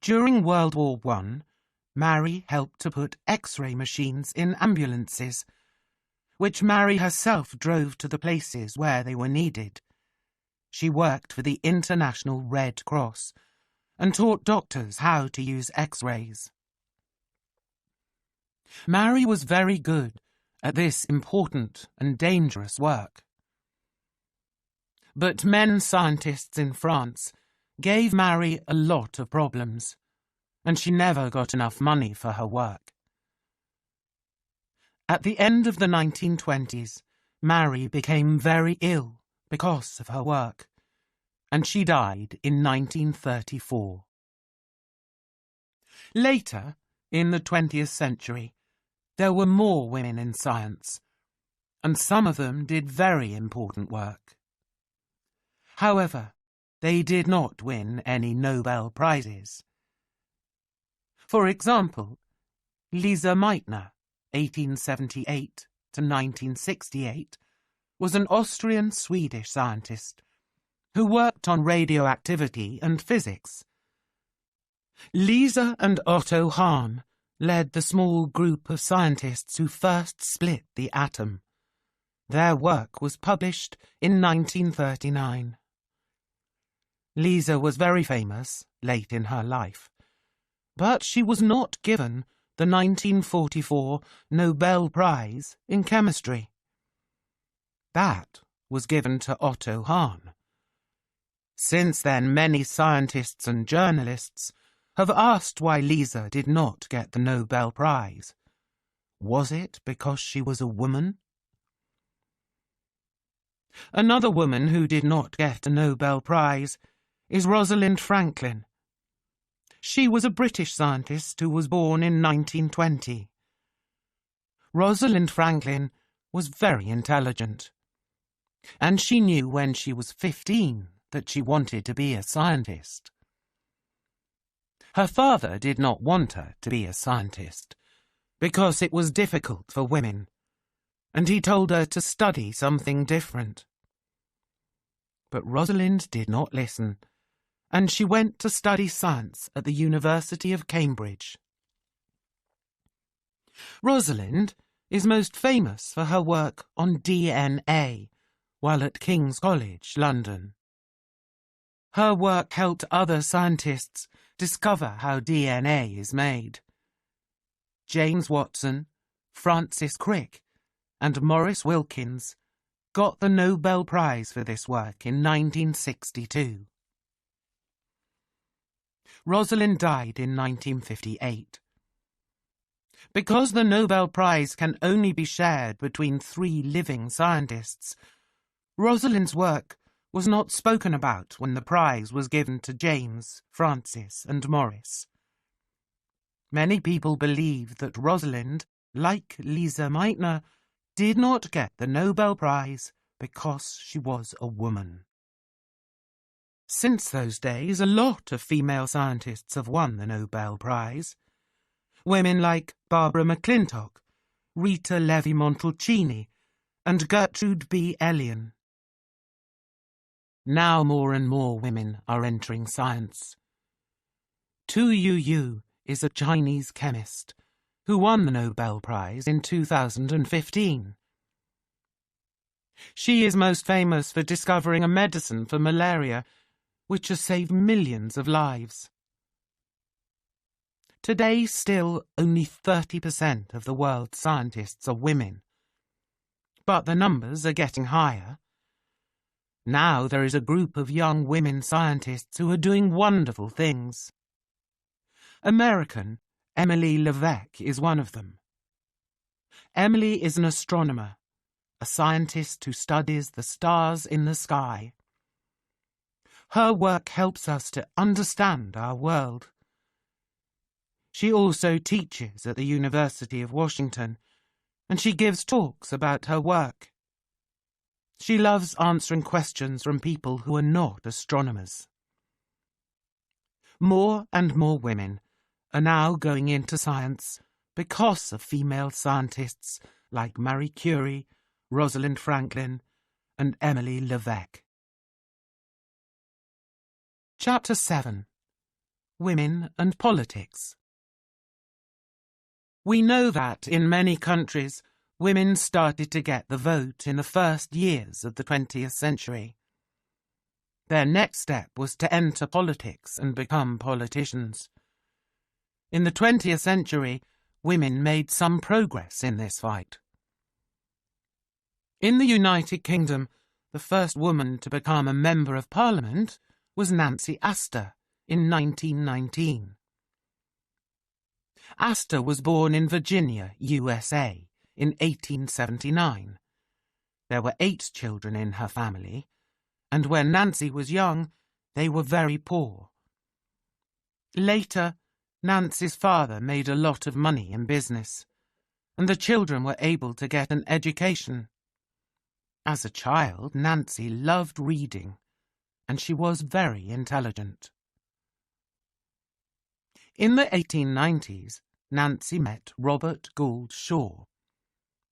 During World War I, Marie helped to put X-ray machines in ambulances, which Marie herself drove to the places where they were needed. She worked for the International Red Cross and taught doctors how to use X-rays. Marie was very good at this important and dangerous work. But men scientists in France gave Marie a lot of problems, and she never got enough money for her work. At the end of the 1920s, Marie became very ill because of her work, and she died in 1934. Later, in the 20th century, there were more women in science, and some of them did very important work. However, they did not win any Nobel Prizes. For example, Lise Meitner, 1878 to 1968, was an Austrian-Swedish scientist who worked on radioactivity and physics. Lise and Otto Hahn led the small group of scientists who first split the atom. Their work was published in 1939. Lise was very famous late in her life, But she was not given the 1944 Nobel Prize in Chemistry. That was given to Otto Hahn. Since then, many scientists and journalists have asked why Lisa did not get the Nobel Prize. Was it because she was a woman? Another woman who did not get a Nobel Prize is Rosalind Franklin. She was a British scientist who was born in 1920. Rosalind Franklin was very intelligent, and she knew when she was 15 that she wanted to be a scientist. Her father did not want her to be a scientist because it was difficult for women, and he told her to study something different. But Rosalind did not listen, and she went to study science at the University of Cambridge. Rosalind is most famous for her work on DNA while at King's College, London. Her work helped other scientists discover how DNA is made. James Watson, Francis Crick, and Maurice Wilkins got the Nobel Prize for this work in 1962. Rosalind died in 1958. Because the Nobel Prize can only be shared between 3 living scientists, Rosalind's work was not spoken about when the prize was given to James, Francis, and Maurice. Many people believe that Rosalind, like Lisa Meitner, did not get the Nobel Prize because she was a woman. Since those days, a lot of female scientists have won the Nobel Prize. Women like Barbara McClintock, Rita Levi-Montalcini, and Gertrude B. Elion. Now more and more women are entering science. Tu Youyou is a Chinese chemist who won the Nobel Prize in 2015. She is most famous for discovering a medicine for malaria, which has saved millions of lives. Today, still, only 30% of the world's scientists are women. But the numbers are getting higher. Now there is a group of young women scientists who are doing wonderful things. American Emily Levesque is one of them. Emily is an astronomer, a scientist who studies the stars in the sky. Her work helps us to understand our world. She also teaches at the University of Washington, and she gives talks about her work. She loves answering questions from people who are not astronomers. More and more women are now going into science because of female scientists like Marie Curie, Rosalind Franklin, and Emily Levesque. Chapter 7. Women and Politics. We know that in many countries, women started to get the vote in the first years of the 20th century. Their next step was to enter politics and become politicians. In the 20th century, women made some progress in this fight. In the United Kingdom, the first woman to become a Member of Parliament was Nancy Astor in 1919. Astor was born in Virginia, USA, in 1879. There were 8 children in her family, and when Nancy was young, they were very poor. Later, Nancy's father made a lot of money in business, and the children were able to get an education. As a child, Nancy loved reading, and she was very intelligent. In the 1890s, Nancy met Robert Gould Shaw.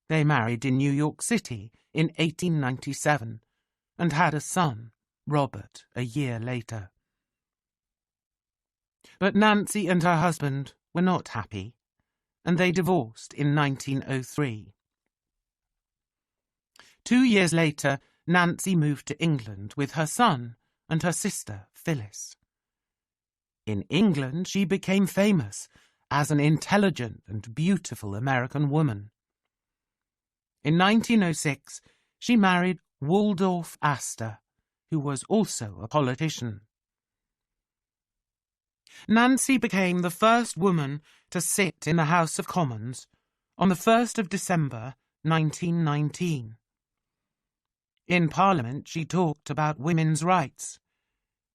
They married in New York City in 1897 and had a son, Robert, a year later. But Nancy and her husband were not happy, and they divorced in 1903. 2 years later, Nancy moved to England with her son and her sister, Phyllis. In England, she became famous as an intelligent and beautiful American woman. In 1906, she married Waldorf Astor, who was also a politician. Nancy became the first woman to sit in the House of Commons on the 1st of December 1919. In Parliament, she talked about women's rights.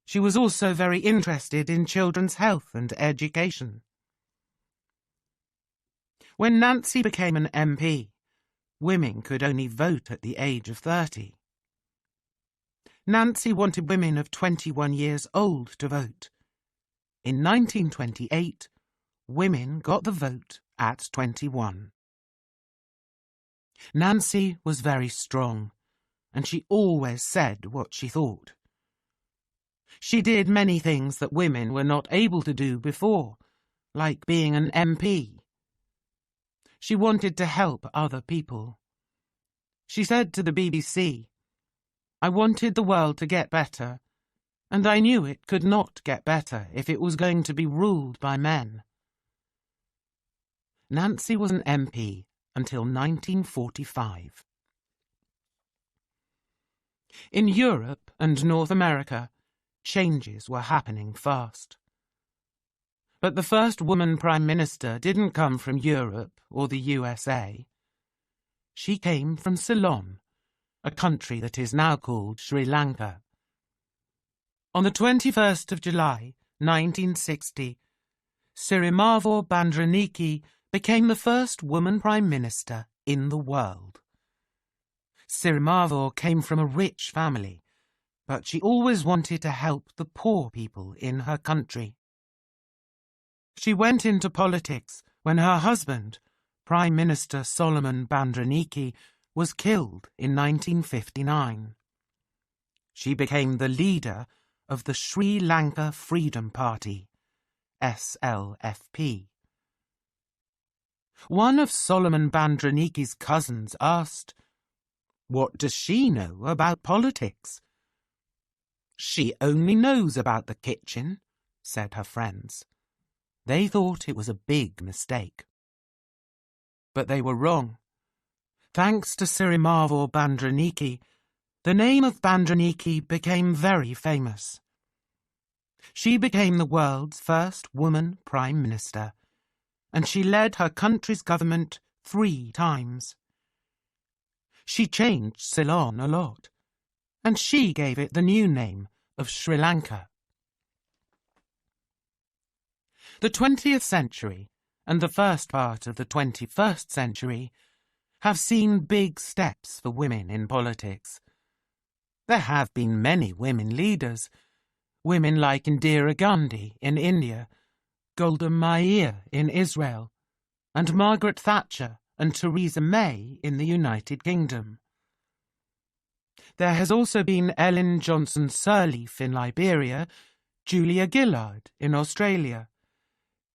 She was also very interested in children's health and education. When Nancy became an MP, women could only vote at the age of 30. Nancy wanted women of 21 years old to vote. In 1928, women got the vote at 21. Nancy was very strong, and she always said what she thought. She did many things that women were not able to do before, like being an MP. She wanted to help other people. She said to the BBC, "I wanted the world to get better, and I knew it could not get better if it was going to be ruled by men." Nancy was an MP until 1945. In Europe and North America, changes were happening fast. But the first woman Prime Minister didn't come from Europe or the USA. She came from Ceylon, a country that is now called Sri Lanka. On the 21st of July, 1960, Sirimavo Bandraniki became the first woman Prime Minister in the world. Sirimavo came from a rich family, but she always wanted to help the poor people in her country. She went into politics when her husband, Prime Minister Solomon Bandraniki, was killed in 1959. She became the leader of the Sri Lanka Freedom Party, SLFP. One of Solomon Bandraniki's cousins asked, "What does she know about politics?" "She only knows about the kitchen," said her friends. They thought it was a big mistake. But they were wrong. Thanks to Sirimavo Bandraniki, the name of Bandraniki became very famous. She became the world's first woman Prime Minister, and she led her country's government 3 times. She changed Ceylon a lot, and she gave it the new name of Sri Lanka. The 20th century and the first part of the 21st century have seen big steps for women in politics. There have been many women leaders, women like Indira Gandhi in India, Golda Meir in Israel, and Margaret Thatcher and Theresa May in the United Kingdom. There has also been Ellen Johnson Sirleaf in Liberia, Julia Gillard in Australia,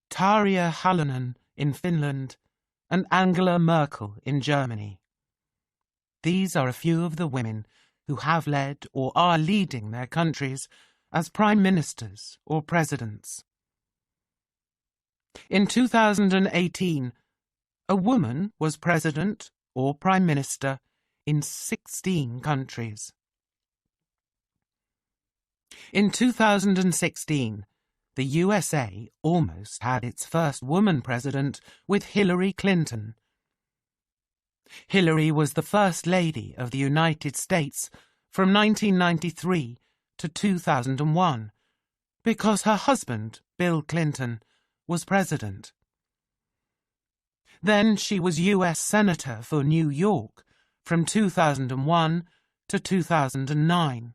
Tarja Halonen in Finland, and Angela Merkel in Germany. These are a few of the women who have led or are leading their countries as prime ministers or presidents. In 2018, a woman was president or prime minister in 16 countries. In 2016, the USA almost had its first woman president with Hillary Clinton. Hillary was the First Lady of the United States from 1993 to 2001 because her husband, Bill Clinton, was president. Then she was U.S. Senator for New York from 2001 to 2009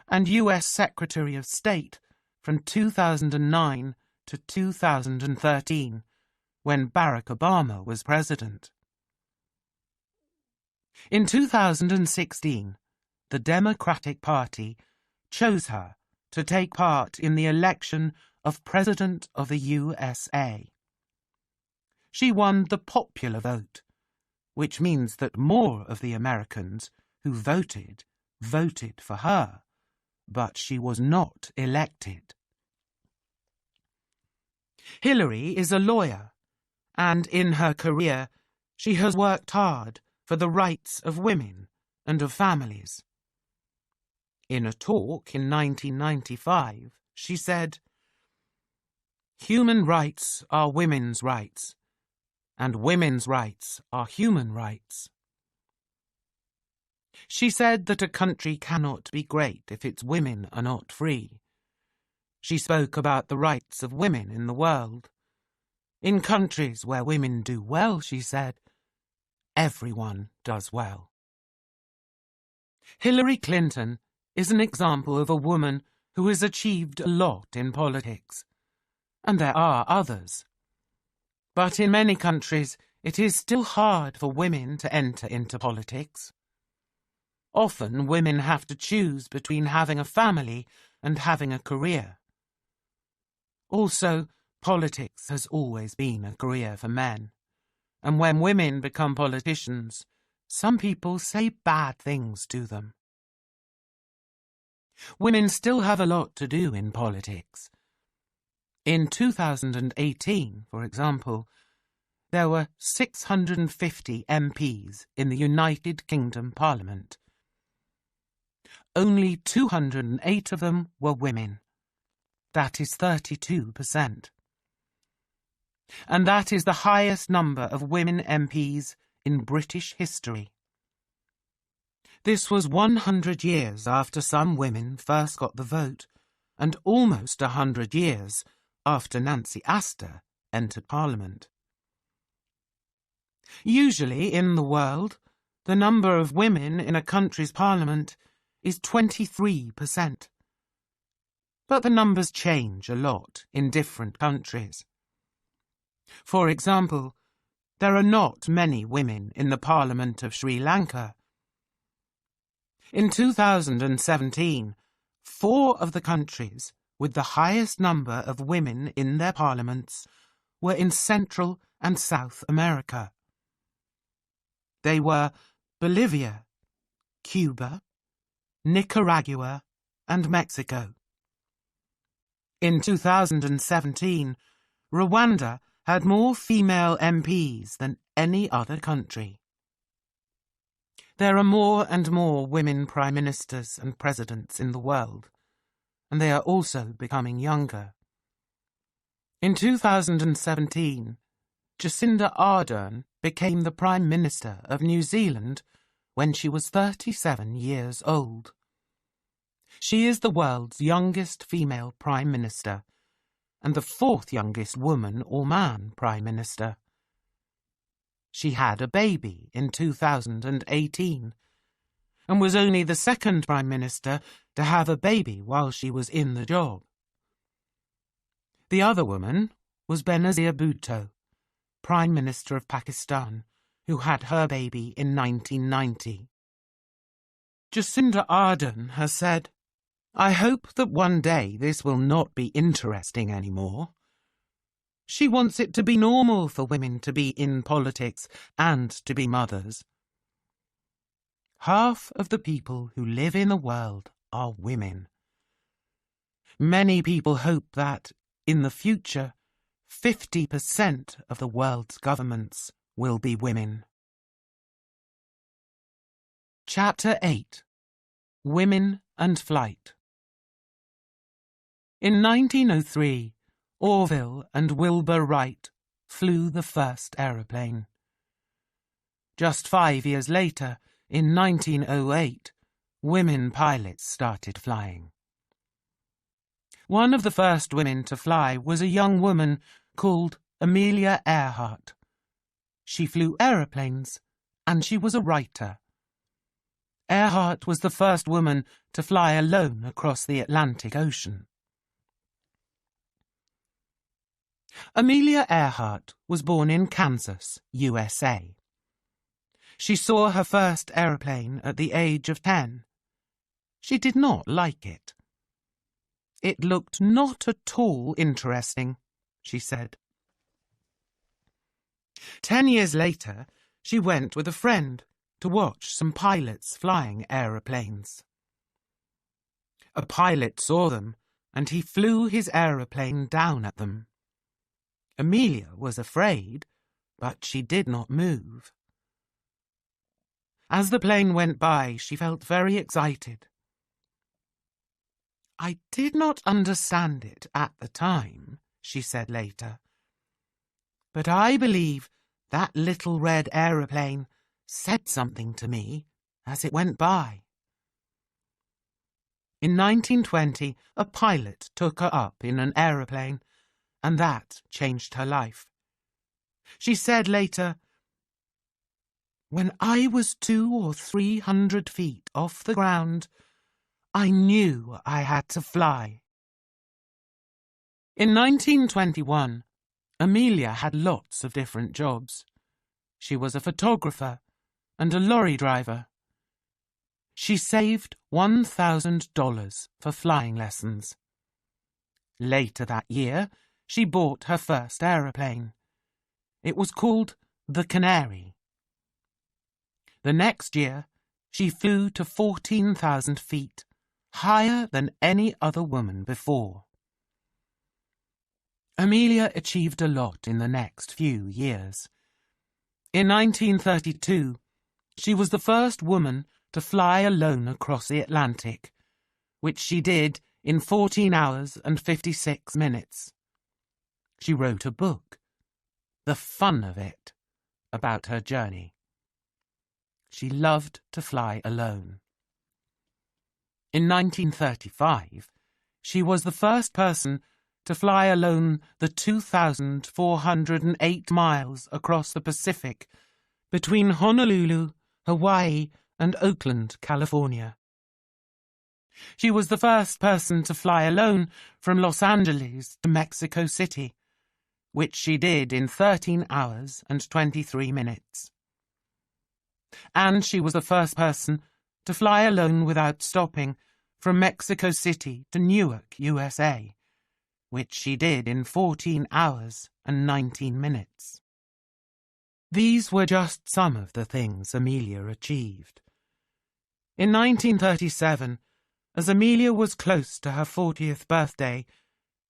and U.S. Secretary of State from 2009 to 2013, when Barack Obama was president. In 2016, the Democratic Party chose her to take part in the election of President of the USA. She won the popular vote, which means that more of the Americans who voted for her, but she was not elected. Hillary is a lawyer, and in her career she has worked hard for the rights of women and of families. In a talk in 1995, she said, "Human rights are women's rights, and women's rights are human rights." She said that a country cannot be great if its women are not free. She spoke about the rights of women in the world. In countries where women do well, she said, everyone does well. Hillary Clinton is an example of a woman who has achieved a lot in politics, and there are others. But in many countries, it is still hard for women to enter into politics. Often women have to choose between having a family and having a career. Also, politics has always been a career for men, and when women become politicians, some people say bad things to them. Women still have a lot to do in politics. In 2018, for example, there were 650 MPs in the United Kingdom Parliament. Only 208 of them were women. That is 32%. And that is the highest number of women MPs in British history. This was 100 years after some women first got the vote, and almost 100 years after Nancy Astor entered Parliament. Usually in the world, the number of women in a country's parliament is 23%. But the numbers change a lot in different countries. For example, there are not many women in the Parliament of Sri Lanka. In 2017, 4 of the countries with the highest number of women in their parliaments were in Central and South America. They were Bolivia, Cuba, Nicaragua, and Mexico. In 2017, Rwanda had more female MPs than any other country. There are more and more women prime ministers and presidents in the world, and they are also becoming younger. In 2017, Jacinda Ardern became the Prime Minister of New Zealand when she was 37 years old. She is the world's youngest female Prime Minister and the 4th youngest woman or man Prime Minister. She had a baby in 2018 and was only the 2nd Prime Minister to have a baby while she was in the job. The other woman was Benazir Bhutto, Prime Minister of Pakistan, who had her baby in 1990. Jacinda Ardern has said, "I hope that one day this will not be interesting anymore." She wants it to be normal for women to be in politics and to be mothers. Half of the people who live in the world are women. Many people hope that, in the future, 50% of the world's governments will be women. Chapter 8. Women and Flight. In 1903, Orville and Wilbur Wright flew the first aeroplane. Just 5 years later, in 1908, women pilots started flying. One of the first women to fly was a young woman called Amelia Earhart. She flew aeroplanes, and she was a writer. Earhart was the first woman to fly alone across the Atlantic Ocean. Amelia Earhart was born in Kansas, USA. She saw her first aeroplane at the age of 10. She did not like it. "It looked not at all interesting," she said. 10 years later, she went with a friend to watch some pilots flying aeroplanes. A pilot saw them, and he flew his aeroplane down at them. Amelia was afraid, but she did not move. As the plane went by, she felt very excited. "I did not understand it at the time," she said later, "but I believe that little red aeroplane said something to me as it went by." In 1920, a pilot took her up in an aeroplane, and that changed her life. She said later, "When I was 200 or 300 feet off the ground, I knew I had to fly." In 1921, Amelia had lots of different jobs. She was a photographer and a lorry driver. She saved $1,000 for flying lessons. Later that year, she bought her first aeroplane. It was called the Canary. The next year, she flew to 14,000 feet, higher than any other woman before. Amelia achieved a lot in the next few years. In 1932, she was the first woman to fly alone across the Atlantic, which she did in 14 hours and 56 minutes. She wrote a book, The Fun of It, about her journey. She loved to fly alone. In 1935, she was the first person to fly alone the 2,408 miles across the Pacific between Honolulu, Hawaii, and Oakland, California. She was the first person to fly alone from Los Angeles to Mexico City, which she did in 13 hours and 23 minutes. And she was the first person to fly alone without stopping from Mexico City to Newark, USA, which she did in 14 hours and 19 minutes. These were just some of the things Amelia achieved. In 1937, as Amelia was close to her 40th birthday,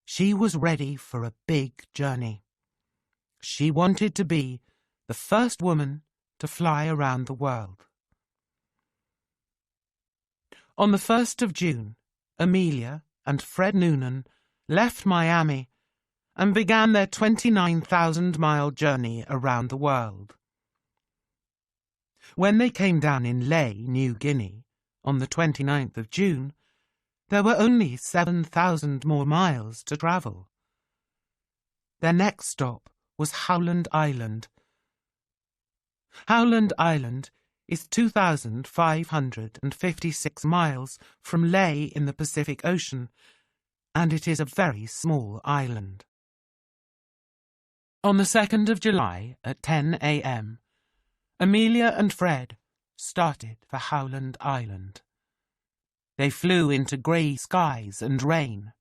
she was ready for a big journey. She wanted to be the first woman to fly around the world. On the 1st of June, Amelia and Fred Noonan left Miami and began their 29,000-mile journey around the world. When they came down in Lae, New Guinea, on the 29th of June, there were only 7,000 more miles to travel. Their next stop was Howland Island. Howland Island is 2,556 miles from Lae in the Pacific Ocean, and it is a very small island. On the 2nd of July at 10 a.m., Amelia and Fred started for Howland Island. They flew into grey skies and rain.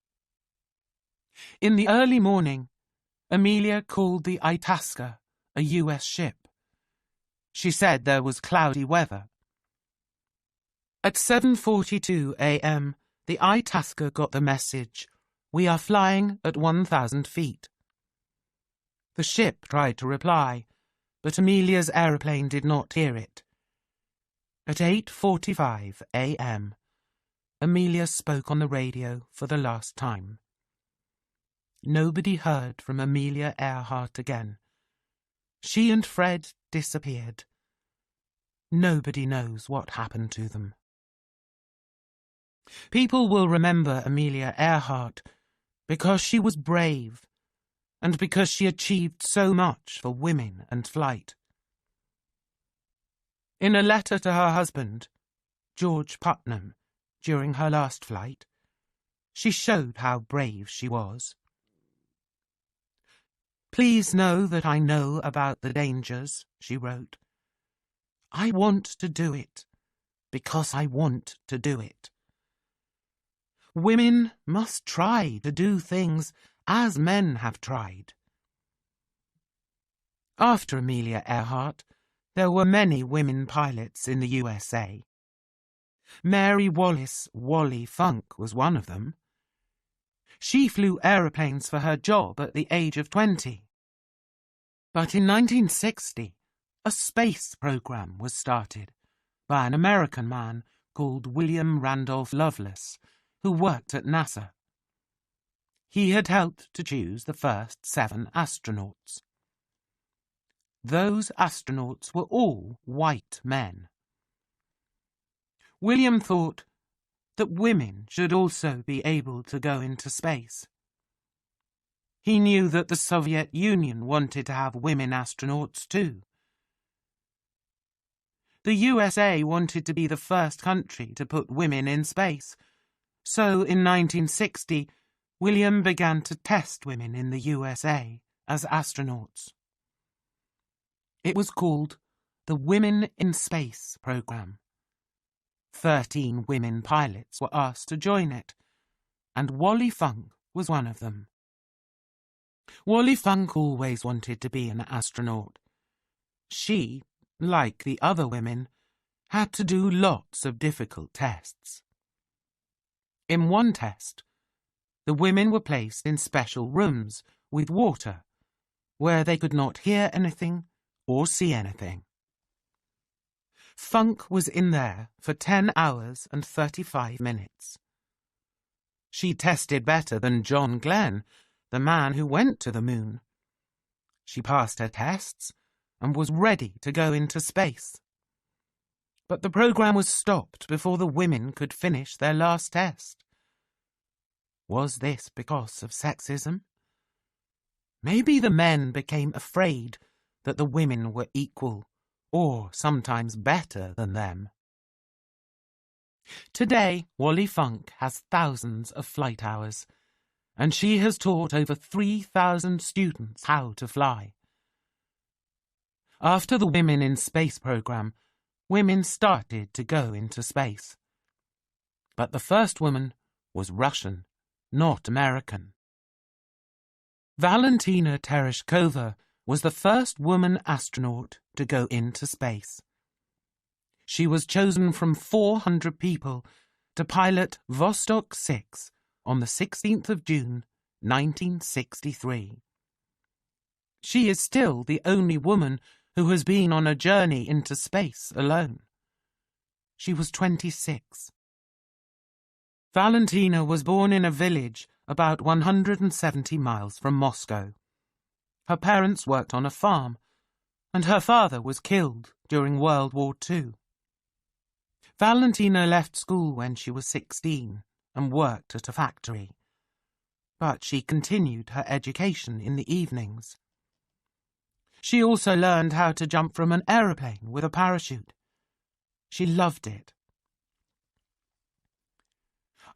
In the early morning, Amelia called the Itasca a U.S. ship. She said there was cloudy weather. At 7:42 a.m., the Itasca got the message, "We are flying at 1,000 feet." The ship tried to reply, but Amelia's aeroplane did not hear it. At 8:45 a.m., Amelia spoke on the radio for the last time. Nobody heard from Amelia Earhart again. She and Fred disappeared. Nobody knows what happened to them. People will remember Amelia Earhart because she was brave and because she achieved so much for women and flight. In a letter to her husband, George Putnam, during her last flight, she showed how brave she was. "Please know that I know about the dangers," she wrote. "I want to do it because I want to do it. Women must try to do things as men have tried." After Amelia Earhart, there were many women pilots in the USA. Mary Wallace Wally Funk was one of them. She flew aeroplanes for her job at the age of 20. But in 1960, a space program was started by an American man called William Randolph Lovelace, who worked at NASA. He had helped to choose the first 7 astronauts. Those astronauts were all white men. William thought that women should also be able to go into space. He knew that the Soviet Union wanted to have women astronauts too. The USA wanted to be the first country to put women in space, so in 1960, William began to test women in the USA as astronauts. It was called the Women in Space program. 13 women pilots were asked to join it, and Wally Funk was one of them. Wally Funk always wanted to be an astronaut. She, like the other women, had to do lots of difficult tests. In one test, the women were placed in special rooms with water, where they could not hear anything or see anything. Funk was in there for 10 hours and 35 minutes. She tested better than John Glenn, the man who went to the moon. She passed her tests and was ready to go into space. But the program was stopped before the women could finish their last test. Was this because of sexism? Maybe the men became afraid that the women were equal or sometimes better than them. Today, Wally Funk has thousands of flight hours, and she has taught over 3,000 students how to fly. After the Women in Space program, women started to go into space. But the first woman was Russian, not American. Valentina Tereshkova was the first woman astronaut to go into space. She was chosen from 400 people to pilot Vostok 6 on the 16th of June, 1963. She is still the only woman who has been on a journey into space alone. She was 26. Valentina was born in a village about 170 miles from Moscow. Her parents worked on a farm, and her father was killed during World War II. Valentina left school when she was 16 and worked at a factory, but she continued her education in the evenings. She also learned how to jump from an aeroplane with a parachute. She loved it.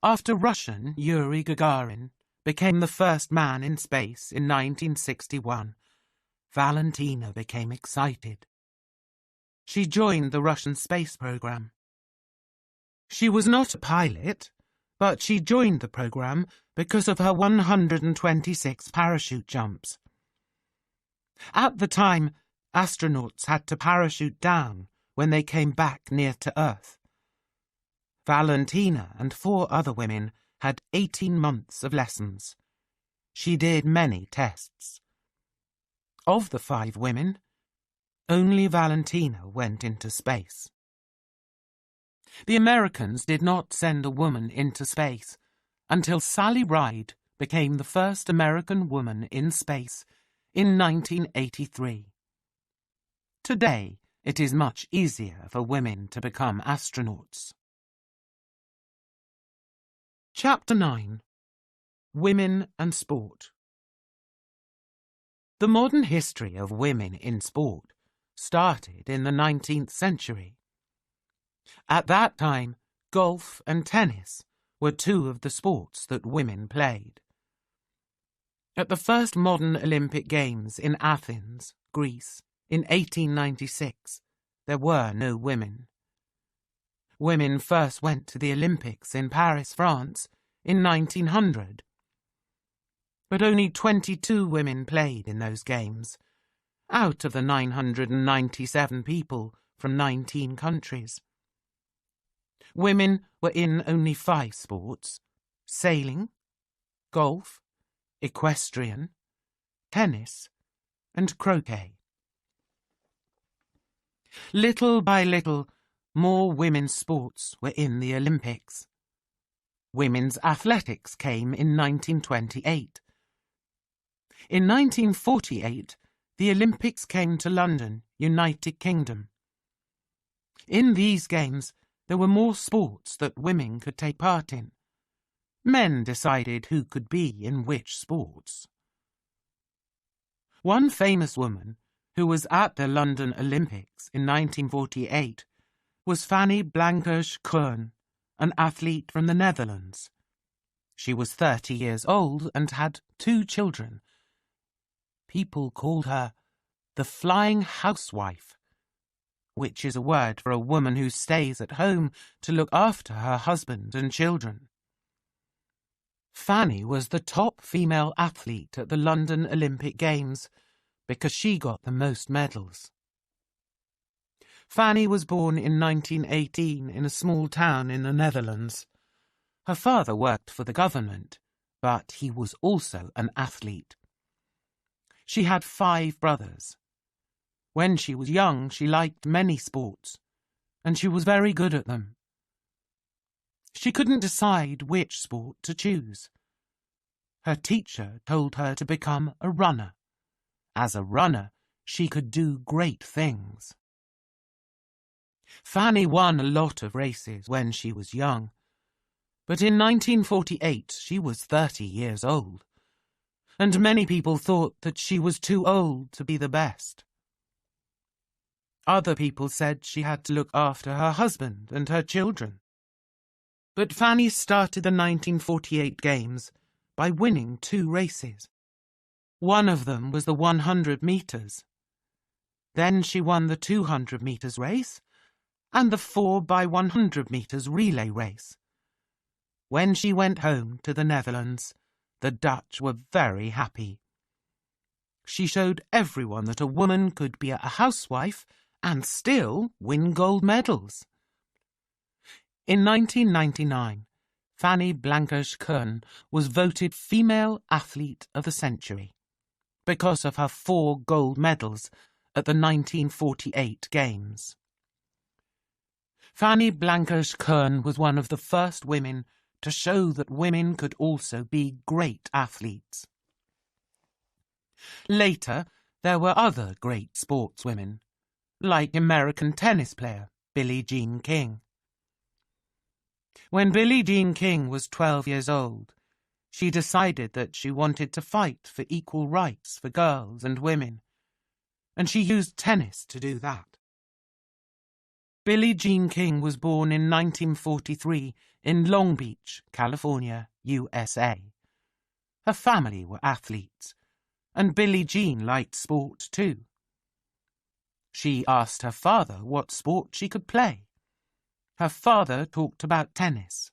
After Russian Yuri Gagarin became the first man in space in 1961, Valentina became excited. She joined the Russian space program. She was not a pilot, but she joined the program because of her 126 parachute jumps. At the time, astronauts had to parachute down when they came back near to Earth. Valentina and 4 other women had 18 months of lessons. She did many tests. Of the 5 women, only Valentina went into space. The Americans did not send a woman into space until Sally Ride became the first American woman in space in 1983. Today, it is much easier for women to become astronauts. Chapter 9. Women and Sport. The modern history of women in sport started in the 19th century. At that time, golf and tennis were 2 of the sports that women played. At the first modern Olympic Games in Athens, Greece, in 1896, there were no women. Women first went to the Olympics in Paris, France, in 1900. But only 22 women played in those games, out of the 997 people from 19 countries. Women were in only 5 sports: sailing, golf, equestrian, tennis, and croquet. Little by little, more women's sports were in the Olympics. Women's athletics came in 1928. In 1948, the Olympics came to London, United Kingdom. In these games, there were more sports that women could take part in. Men decided who could be in which sports. One famous woman, who was at the London Olympics in 1948, was Fanny Blankers-Koen, an athlete from the Netherlands. She was 30 years old and had 2 children. People called her the Flying Housewife, which is a word for a woman who stays at home to look after her husband and children. Fanny was the top female athlete at the London Olympic Games because she got the most medals. Fanny was born in 1918 in a small town in the Netherlands. Her father worked for the government, but he was also an athlete. She had 5 brothers. When she was young, she liked many sports, and she was very good at them. She couldn't decide which sport to choose. Her teacher told her to become a runner. As a runner, she could do great things. Fanny won a lot of races when she was young, but in 1948 she was 30 years old, and many people thought that she was too old to be the best. Other people said she had to look after her husband and her children. But Fanny started the 1948 Games by winning 2 races. One of them was the 100 metres. Then she won the 200 metres race and the 4x100 metres relay race. When she went home to the Netherlands, the Dutch were very happy. She showed everyone that a woman could be a housewife and still win gold medals. In 1999, Fanny Blankers-Koen was voted Female Athlete of the Century because of her 4 gold medals at the 1948 Games. Fanny Blankers-Koen was one of the first women to show that women could also be great athletes. Later, there were other great sportswomen, like American tennis player Billie Jean King. When Billie Jean King was 12 years old, she decided that she wanted to fight for equal rights for girls and women, and she used tennis to do that. Billie Jean King was born in 1943 in Long Beach, California, USA. Her family were athletes, and Billie Jean liked sport too. She asked her father what sport she could play. Her father talked about tennis.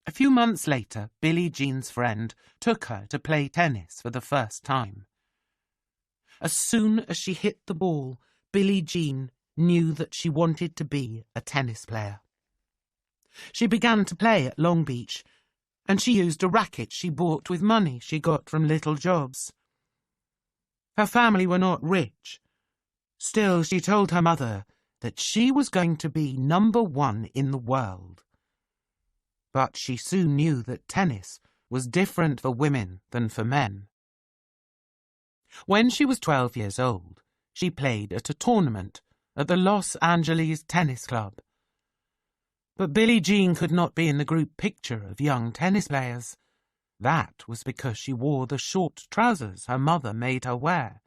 A few months later, Billie Jean's friend took her to play tennis for the first time. As soon as she hit the ball, Billie Jean knew that she wanted to be a tennis player. She began to play at Long Beach, and she used a racket she bought with money she got from little jobs. Her family were not rich. Still, she told her mother that she was going to be number 1 in the world. But she soon knew that tennis was different for women than for men. When she was 12 years old, she played at a tournament at the Los Angeles Tennis Club. But Billie Jean could not be in the group picture of young tennis players. That was because she wore the short trousers her mother made her wear.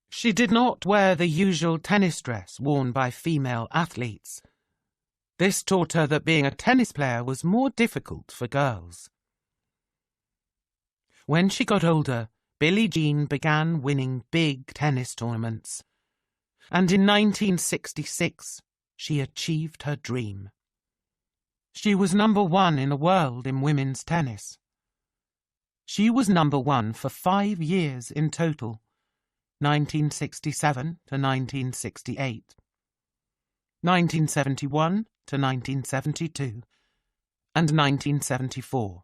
She did not wear the usual tennis dress worn by female athletes. This taught her that being a tennis player was more difficult for girls. When she got older, Billie Jean began winning big tennis tournaments. And in 1966, she achieved her dream. She was number 1 in the world in women's tennis. She was number 1 for 5 years in total, 1967 to 1968, 1971 to 1972, and 1974.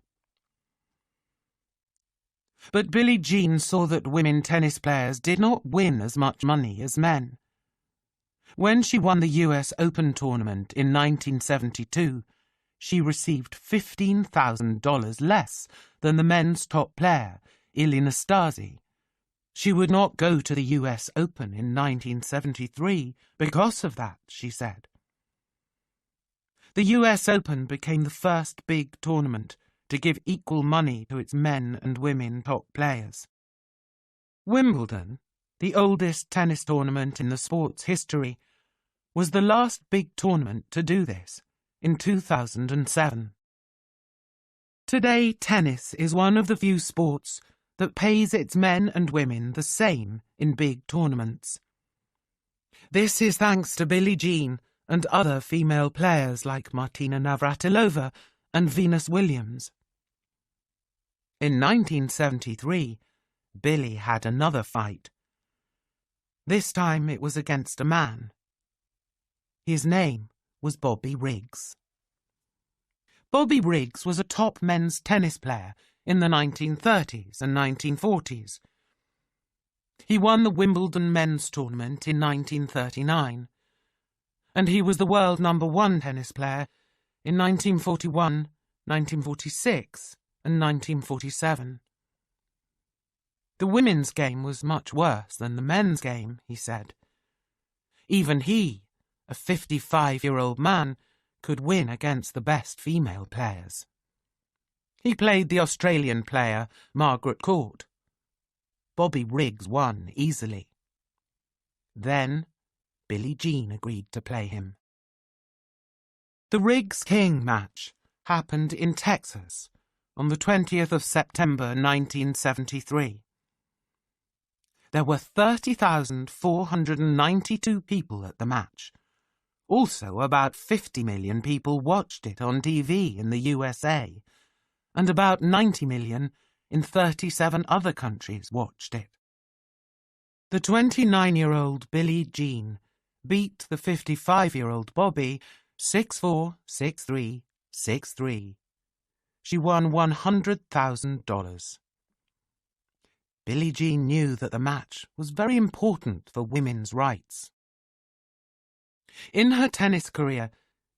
But Billie Jean saw that women tennis players did not win as much money as men. When she won the US Open tournament in 1972, she received $15,000 less than the men's top player, Ilie Nastase. She would not go to the US Open in 1973 because of that, she said. The US Open became the first big tournament to give equal money to its men and women top players. Wimbledon, the oldest tennis tournament in the sport's history, was the last big tournament to do this, in 2007. Today, tennis is one of the few sports that pays its men and women the same in big tournaments. This is thanks to Billie Jean and other female players like Martina Navratilova and Venus Williams. In 1973, Billie had another fight. This time it was against a man. His name was Bobby Riggs. Bobby Riggs was a top men's tennis player in the 1930s and 1940s. He won the Wimbledon men's tournament in 1939, and he was the world #1 tennis player in 1941, 1946, and 1947. The women's game was much worse than the men's game, he said. Even he, a 55-year-old man, could win against the best female players. He played the Australian player Margaret Court. Bobby Riggs won easily. Then Billie Jean agreed to play him. The Riggs-King match happened in Texas on the 20th of September 1973. There were 30,492 people at the match. Also, about 50 million people watched it on TV in the USA, and about 90 million in 37 other countries watched it. The 29-year-old Billie Jean beat the 55-year-old Bobby 6-4, 6-3, 6-3. She won $100,000. Billie Jean knew that the match was very important for women's rights. In her tennis career,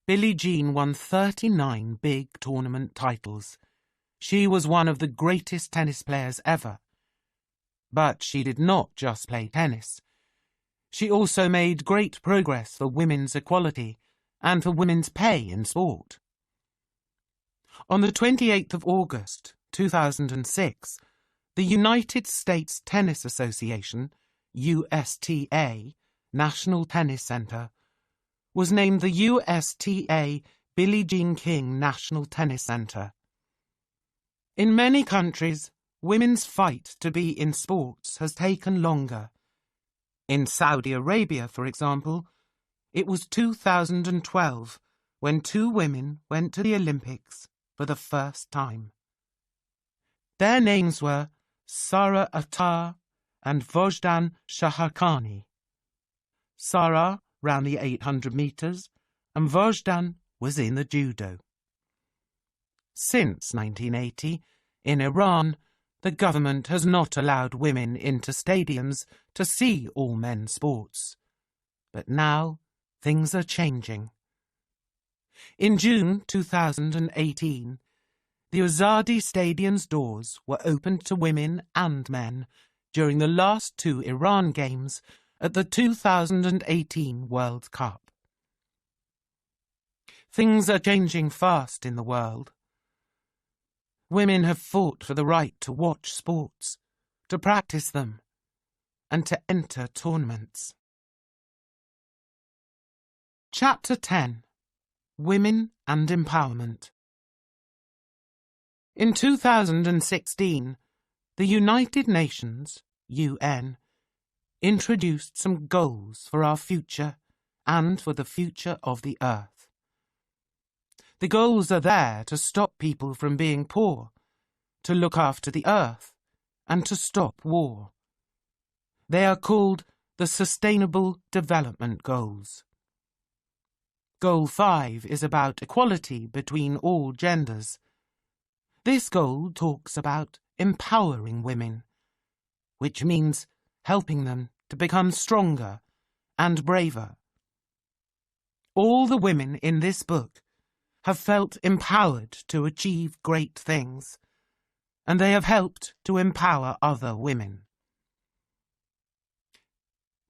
Billie Jean won 39 big tournament titles. She was one of the greatest tennis players ever. But she did not just play tennis. She also made great progress for women's equality and for women's pay in sport. On the 28th of August, 2006, the United States Tennis Association, USTA, National Tennis Center, was named the USTA Billie Jean King National Tennis Center. In many countries, women's fight to be in sports has taken longer. In Saudi Arabia, for example, it was 2012 when 2 women went to the Olympics for the first time. Their names were Sara Attar and Vojdan Shaharkhani. Sara ran the 800 metres and Vojdan was in the judo. Since 1980, in Iran, the government has not allowed women into stadiums to see all men's sports. But now, things are changing. In June 2018, the Azadi Stadium's doors were opened to women and men during the last 2 Iran games at the 2018 World Cup. Things are changing fast in the world. Women have fought for the right to watch sports, to practice them, and to enter tournaments. Chapter 10. Women and Empowerment. In 2016, the United Nations, UN, introduced some goals for our future and for the future of the Earth. The goals are there to stop people from being poor, to look after the Earth, and to stop war. They are called the Sustainable Development Goals. Goal 5 is about equality between all genders. This goal talks about empowering women, which means helping them to become stronger and braver. All the women in this book have felt empowered to achieve great things, and they have helped to empower other women.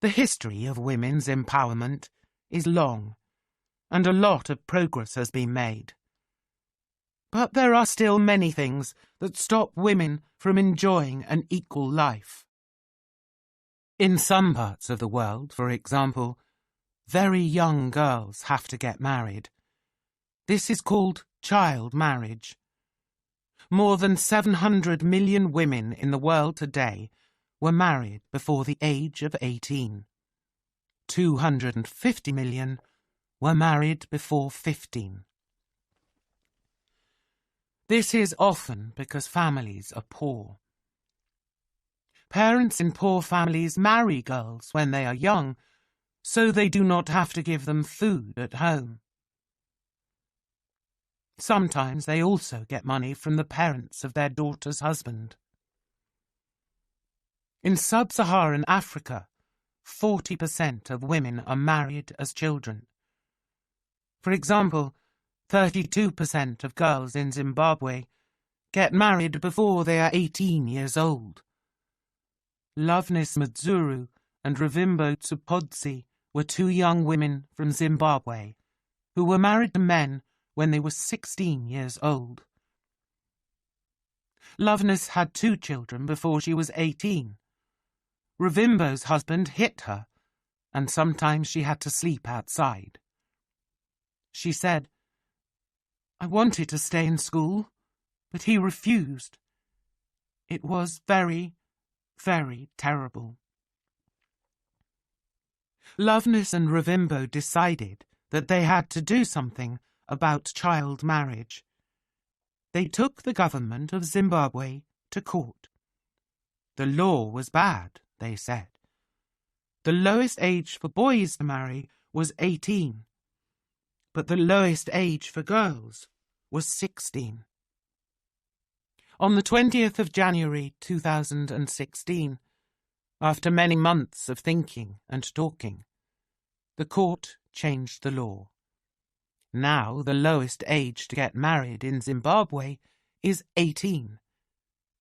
The history of women's empowerment is long, and a lot of progress has been made. But there are still many things that stop women from enjoying an equal life. In some parts of the world, for example, very young girls have to get married. This is called child marriage. More than 700 million women in the world today were married before the age of 18. 250 million were married before 15. This is often because families are poor. Parents in poor families marry girls when they are young, so they do not have to give them food at home. Sometimes they also get money from the parents of their daughter's husband. In sub-Saharan Africa, 40% of women are married as children. For example, 32% of girls in Zimbabwe get married before they are 18 years old. Loveness Madzuru and Revimbo Tsupodzi were two young women from Zimbabwe who were married to men when they were 16 years old. Loveness had 2 children before she was 18. Revimbo's husband hit her, and sometimes she had to sleep outside. She said, "I wanted to stay in school, but he refused. It was very, very terrible." Loveness and Revimbo decided that they had to do something about child marriage. They took the government of Zimbabwe to court. The law was bad, they said. The lowest age for boys to marry was 18, but the lowest age for girls was 16. On the 20th of January 2016, after many months of thinking and talking, the court changed the law. Now the lowest age to get married in Zimbabwe is 18,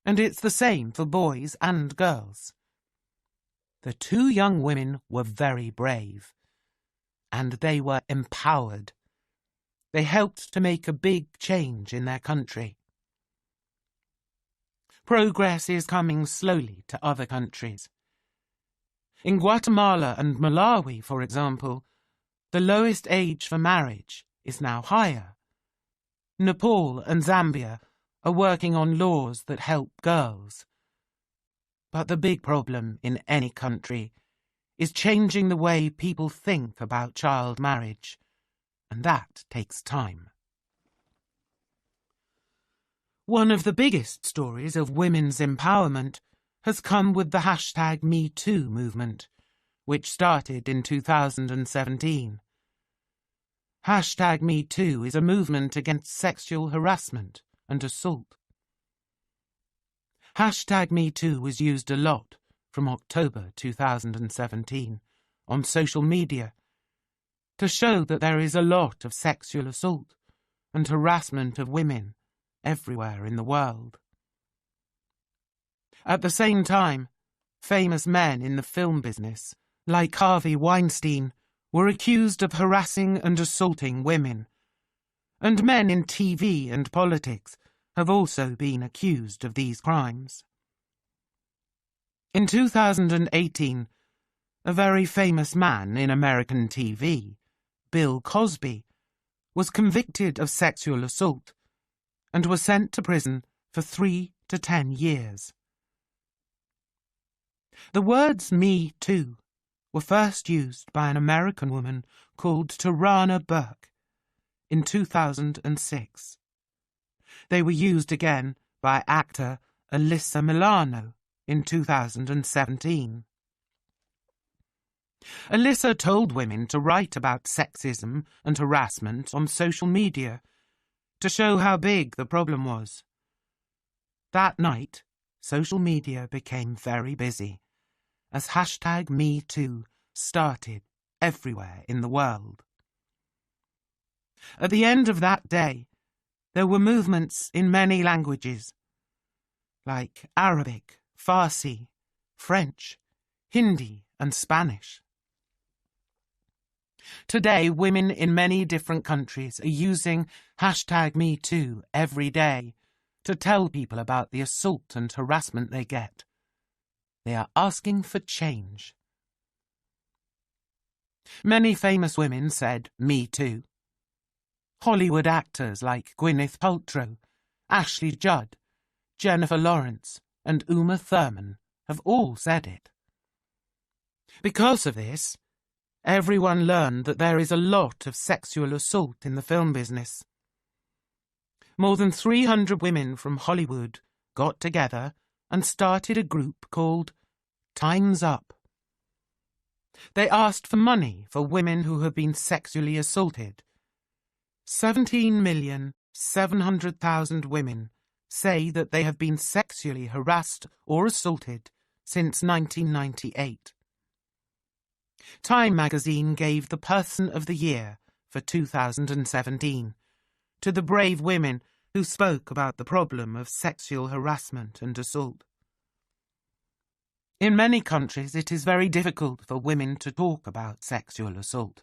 and it's the same for boys and girls. The 2 young women were very brave, and they were empowered. They helped to make a big change in their country. Progress is coming slowly to other countries. In Guatemala and Malawi, for example, the lowest age for marriage is now higher. Nepal and Zambia are working on laws that help girls. But the big problem in any country is changing the way people think about child marriage, and that takes time. One of the biggest stories of women's empowerment has come with the hashtag #MeToo movement, which started in 2017. Hashtag #MeToo is a movement against sexual harassment and assault. Hashtag #MeToo was used a lot from October 2017 on social media to show that there is a lot of sexual assault and harassment of women everywhere in the world. At the same time, famous men in the film business, like Harvey Weinstein, were accused of harassing and assaulting women, and men in TV and politics have also been accused of these crimes. In 2018, a very famous man in American TV, Bill Cosby, was convicted of sexual assault and was sent to prison for 3 to 10 years. The words "Me Too" were first used by an American woman called Tarana Burke in 2006. They were used again by actor Alyssa Milano in 2017. Alyssa told women to write about sexism and harassment on social media to show how big the problem was. That night, social media became very busy as #MeToo started everywhere in the world. At the end of that day, there were movements in many languages, like Arabic, Farsi, French, Hindi, and Spanish. Today, women in many different countries are using #MeToo every day to tell people about the assault and harassment they get. They are asking for change. Many famous women said "Me Too." Hollywood actors like Gwyneth Paltrow, Ashley Judd, Jennifer Lawrence, and Uma Thurman have all said it. Because of this, everyone learned that there is a lot of sexual assault in the film business. More than 300 women from Hollywood got together and started a group called Time's Up. They asked for money for women who have been sexually assaulted. 17,700,000 women say that they have been sexually harassed or assaulted since 1998. Time magazine gave the Person of the Year for 2017 to the brave women who spoke about the problem of sexual harassment and assault. In many countries, it is very difficult for women to talk about sexual assault.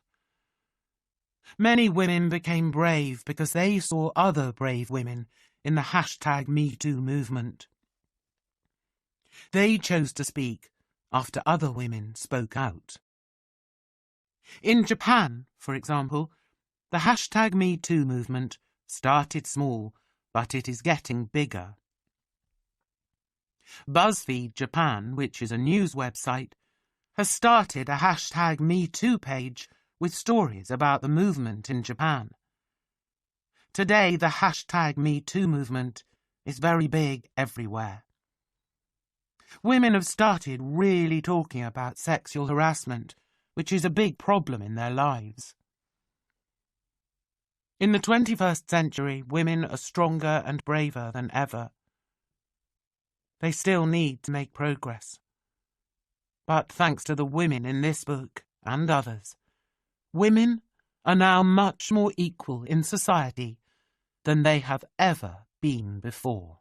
Many women became brave because they saw other brave women in the #MeToo movement. They chose to speak after other women spoke out. In Japan, for example, the #MeToo movement started small, but it is getting bigger. BuzzFeed Japan, which is a news website, has started a #MeToo page with stories about the movement in Japan. Today, the #MeToo movement is very big everywhere. Women have started really talking about sexual harassment, which is a big problem in their lives. In the 21st century, women are stronger and braver than ever. They still need to make progress. But thanks to the women in this book and others, women are now much more equal in society than they have ever been before.